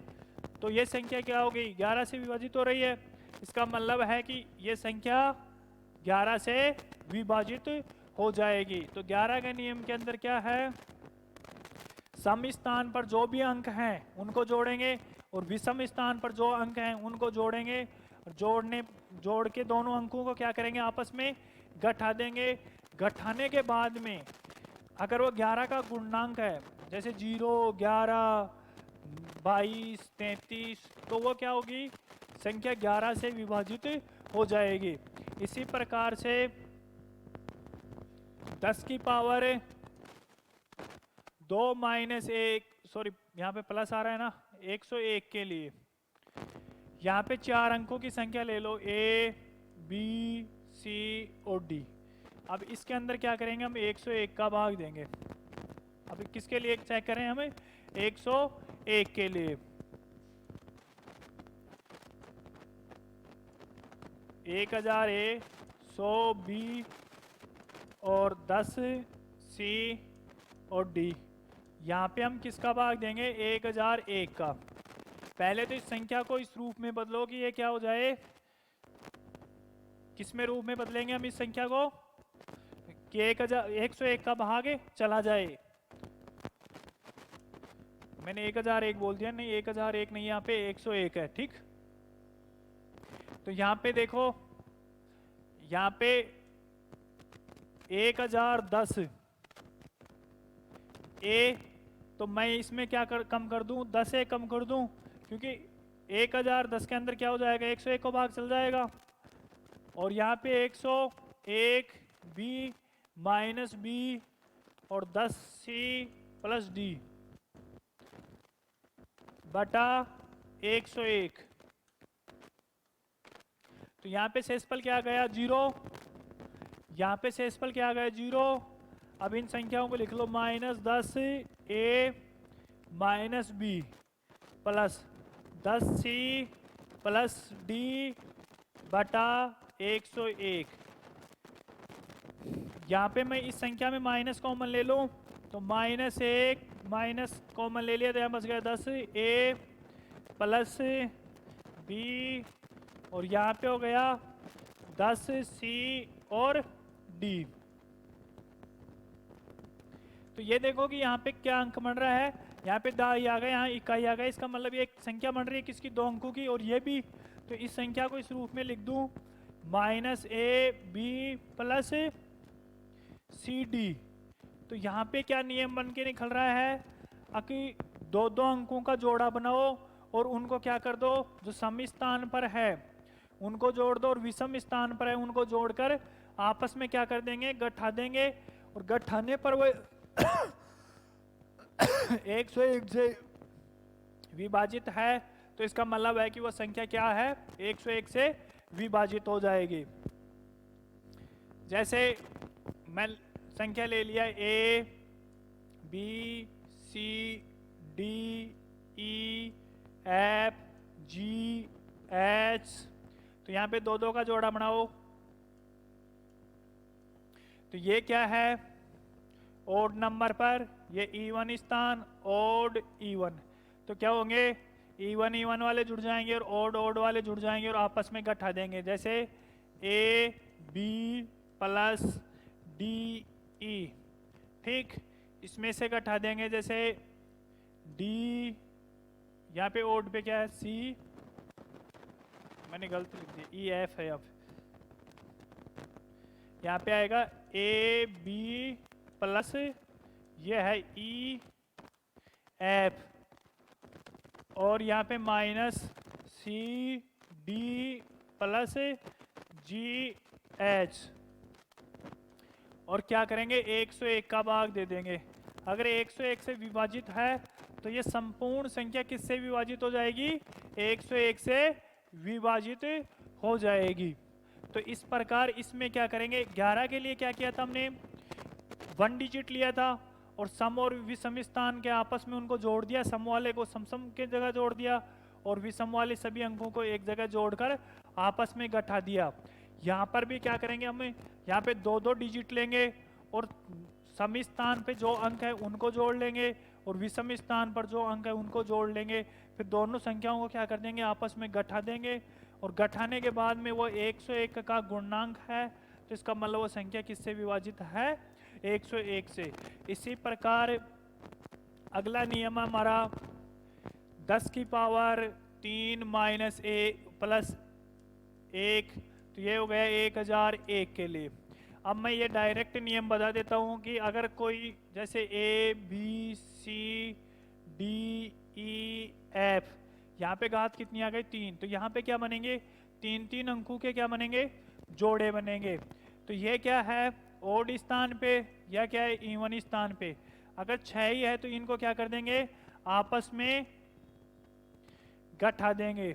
तो ये संख्या क्या हो गई, 11 से विभाजित हो रही है। इसका मतलब है कि ये संख्या 11 से विभाजित हो जाएगी। तो 11 के नियम के अंदर क्या है, सम स्थान पर जो भी अंक हैं उनको जोड़ेंगे और विषम स्थान पर जो अंक हैं उनको जोड़ेंगे। जोड़ के दोनों अंकों को क्या करेंगे, आपस में घटा देंगे। घटाने के बाद में अगर वो 11 का गुणांक है, जैसे 0, 11, 22, 33, तो वो क्या होगी, संख्या 11 से विभाजित हो जाएगी। इसी प्रकार से 10 की पावर 2 माइनस 1, सॉरी यहाँ पे प्लस आ रहा है ना, 101 के लिए यहाँ पे 4 अंकों की संख्या ले लो, A, B, C और D। अब इसके अंदर क्या करेंगे, हम 101 का भाग देंगे। अब किसके लिए चेक करें, हमें 101 के लिए। 1000 A, 100 B और 10 C और D। यहाँ पे हम किसका भाग देंगे, 1001 का। पहले तो इस संख्या को इस रूप में बदलो कि ये क्या हो जाए, किस में रूप में बदलेंगे हम इस संख्या को, कि 101 का भाग चला जाए। मैंने 1001 बोल दिया, नहीं 1001 नहीं, यहाँ पे 101 है, ठीक। तो यहाँ पे देखो, यहाँ पे 1010 A, तो मैं इसमें क्या कम कर दूं, 10 से कम कर दूं, क्योंकि 1010 के अंदर क्या हो जाएगा, 101 को भाग चल जाएगा। और यहाँ पे 101 B माइनस B और 10 C प्लस D बटा 101। तो यहाँ पे शेषफल क्या गया, 0। यहाँ पे शेषफल क्या गया, 0। अब इन संख्याओं को लिख लो, -10 A minus B plus 10 C plus D बटा 101। यहाँ पे मैं इस संख्या में माइनस कॉमन ले लूँ, तो -1 माइनस कॉमन ले लिया, तो यहाँ बच गया 10 A प्लस B और यहाँ पे हो गया 10 C और D। तो ये देखो कि यहाँ पे क्या अंक बन रहा है, यहाँ पे दाई आ गया, यहाँ इकाई आ गया। इसका मतलब ये एक संख्या बन रही है किसकी, 2 अंकों की, और ये भी। तो इस संख्या को इस रूप में लिख दूं, -AB प्लस CD। तो यहाँ पे क्या नियम बन के निकल रहा है कि 2 अंकों का जोड़ा बनाओ और उनको क्या कर दो, जो सम स्थान पर है उनको जोड़ दो, और विषम स्थान पर है उनको जोड़कर आपस में क्या कर देंगे, गठा देंगे। और गठाने पर वो 101 से विभाजित है, तो इसका मतलब है कि वो संख्या क्या है, 101 से विभाजित हो जाएगी। जैसे मैं संख्या ले लिया A, B, C, D, E, F, G, H, तो यहाँ पे 2 का जोड़ा बनाओ। तो ये क्या है, ओड नंबर पर ये E1 स्थान, ओड E1, तो क्या होंगे, E1 वाले जुड़ जाएंगे और ओड वाले जुड़ जाएंगे और आपस में गठा देंगे। जैसे A, B plus D, E, ठीक, इसमें से गठा देंगे। जैसे D, यहाँ पे ओड पे क्या है, C, मैंने गलती लिख दी, E, F है। अब यहाँ पे आएगा A, B प्लस ये है E, F, और यहाँ पे -C, D plus G, H, और क्या करेंगे, 101 का भाग दे देंगे। अगर 101 से विभाजित है तो ये संपूर्ण संख्या किससे विभाजित हो जाएगी, 101 से विभाजित हो जाएगी। तो इस प्रकार इसमें क्या करेंगे, 11 के लिए क्या किया था हमने, 1 डिजिट लिया था और सम और विषम स्थान के आपस में उनको जोड़ दिया, सम वाले को सम के जगह जोड़ दिया और विषम वाले सभी अंकों को एक जगह जोड़कर आपस में गठा दिया। यहाँ पर भी क्या करेंगे, हम यहाँ पे 2-2 डिजिट लेंगे और सम स्थान पे जो अंक है उनको जोड़ लेंगे और विषम स्थान पर जो अंक है उनको जोड़ लेंगे। फिर दोनों संख्याओं को क्या कर देंगे, आपस में गठा देंगे और गठाने के बाद में वो 101 का गुणनांक है, तो इसका मतलब वो संख्या किससे विभाजित है, 101 से। इसी प्रकार अगला नियम हमारा 10 की पावर 3 माइनस ए प्लस 1, तो ये हो गया 1001 के लिए। अब मैं ये डायरेक्ट नियम बता देता हूँ कि अगर कोई जैसे A B C D E F, यहाँ पे घात कितनी आ गई 3, तो यहाँ पे क्या बनेंगे, 3-3 अंकों के क्या बनेंगे, जोड़े बनेंगे। तो ये क्या है, ओड स्थान पे या क्या है, इवन स्थान पे। अगर 6 ही है तो इनको क्या कर देंगे, आपस में गठा देंगे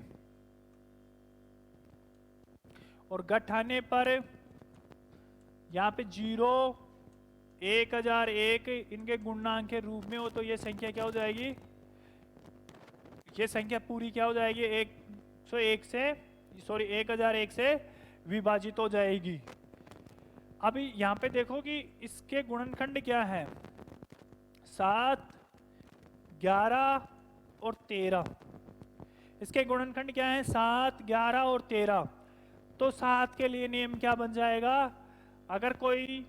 और गठाने पर यहाँ पे 0 1001 इनके गुणनांक के रूप में हो, तो ये संख्या क्या हो जाएगी, ये संख्या पूरी क्या हो जाएगी, 101 से 1001 से विभाजित हो जाएगी। अभी यहाँ पे देखो कि इसके गुणनखंड क्या है, 7, 11 और 13। इसके गुणनखंड क्या है, 7, 11 और 13। तो 7 के लिए नियम क्या बन जाएगा, अगर कोई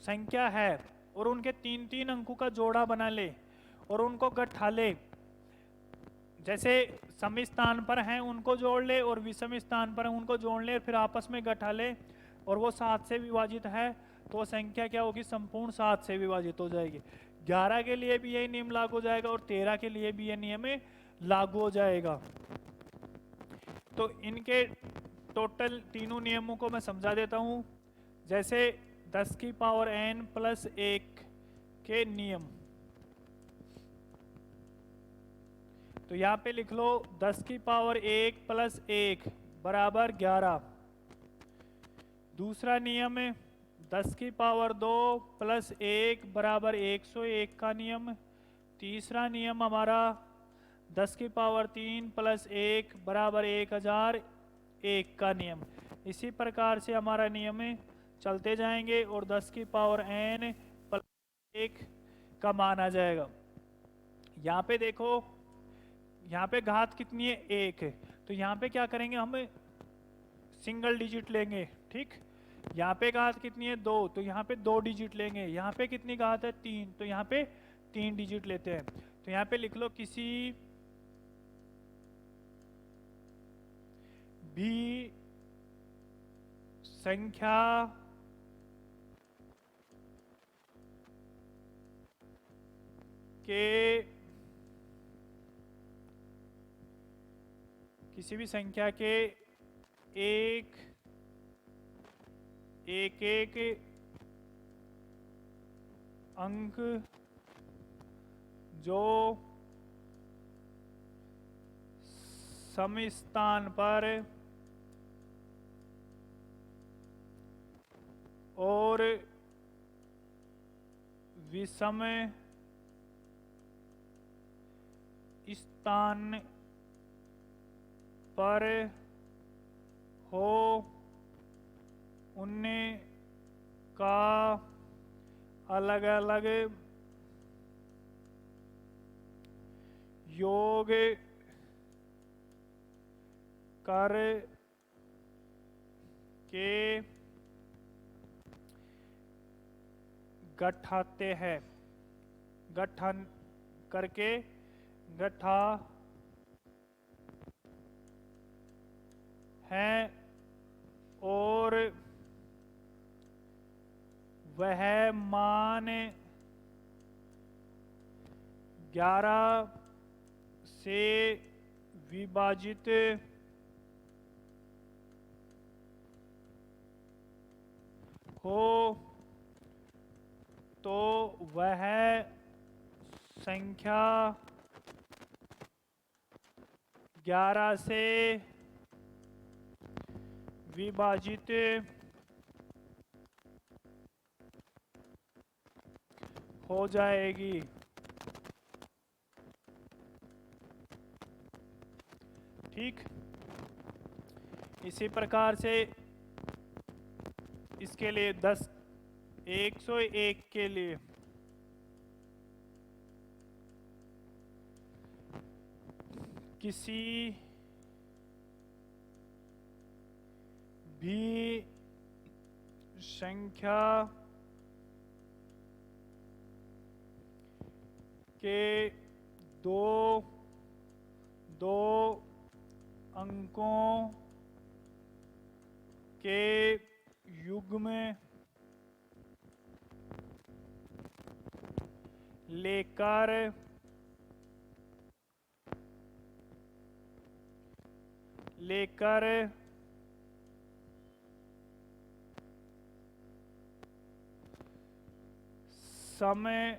संख्या है और उनके 3-3 अंकों का जोड़ा बना ले और उनको गठा ले, जैसे सम स्थान पर हैं उनको जोड़ ले और विषम स्थान पर हैं उनको जोड़ ले, फिर आपस में गठा ले और वो 7 से विभाजित है, तो वो संख्या क्या होगी, संपूर्ण 7 से विभाजित हो जाएगी। 11 के लिए भी यही नियम लागू हो जाएगा और 13 के लिए भी यह नियम लागू हो जाएगा। तो इनके टोटल तीनों नियमों को मैं समझा देता हूं। जैसे 10 की पावर n प्लस 1 के नियम, तो यहाँ पे लिख लो 10 की पावर 1 प्लस 1 बराबर 11। दूसरा नियम है 10 की पावर 2 प्लस 1 बराबर 101 का नियम। तीसरा नियम हमारा 10 की पावर 3 प्लस 1 बराबर 1001 का नियम। इसी प्रकार से हमारा नियम चलते जाएंगे और 10 की पावर n प्लस 1 का मान आ जाएगा। यहाँ पे देखो, यहाँ पे घात कितनी है, 1 है, तो यहाँ पे क्या करेंगे, हम सिंगल डिजिट लेंगे, ठीक। यहाँ पे घात कितनी है, 2, तो यहाँ पे 2 डिजिट लेंगे। यहाँ पे कितनी घात है, 3, तो यहाँ पे 3 डिजिट लेते हैं। तो यहाँ पे लिख लो किसी भी संख्या के एक अंक जो सम स्थान पर और विषम स्थान पर हो, उनका अलग अलग योग कर के गठाते हैं, गठन करके गठा है और वह मान 11 से विभाजित हो तो वह संख्या 11 से विभाजित हो जाएगी। ठीक, इसी प्रकार से इसके लिए 10 101 के लिए किसी भी संख्या के दो अंकों के युग्म लेकर समय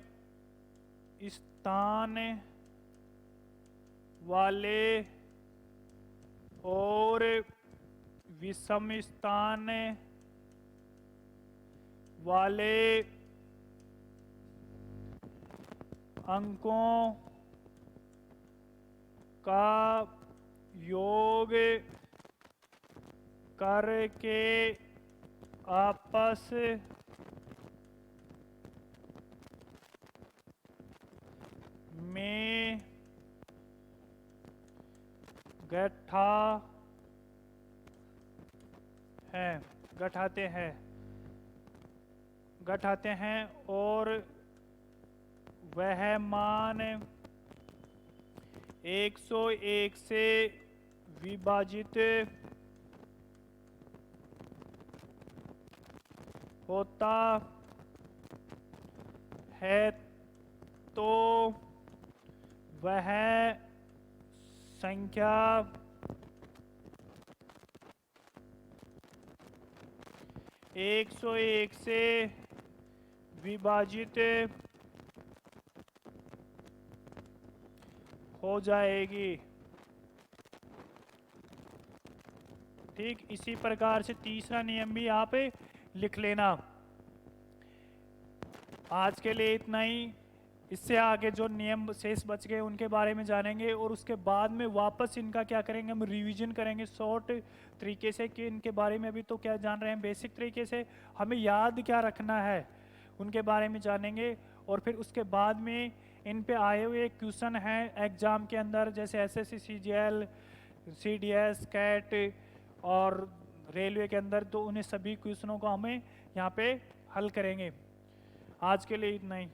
स्थान वाले और विषम स्थान वाले अंकों का योग करके आपस में घटाते हैं और वह मान 101 से विभाजित होता है तो वह संख्या 101 से विभाजित हो जाएगी। ठीक इसी प्रकार से तीसरा नियम भी आप लिख लेना। आज के लिए इतना ही। इससे आगे जो नियम शेष बच गए उनके बारे में जानेंगे और उसके बाद में वापस इनका क्या करेंगे, हम रिवीजन करेंगे शॉर्ट तरीके से कि इनके बारे में अभी तो क्या जान रहे हैं बेसिक तरीके से, हमें याद क्या रखना है उनके बारे में जानेंगे। और फिर उसके बाद में इन पे आए हुए क्वेश्चन हैं एग्जाम के अंदर, जैसे एसएससी सीजीएल सीडीएस कैट और रेलवे के अंदर, तो उन्हें सभी क्वेश्चनों को हमें यहाँ पे हल करेंगे। आज के लिए इतना ही।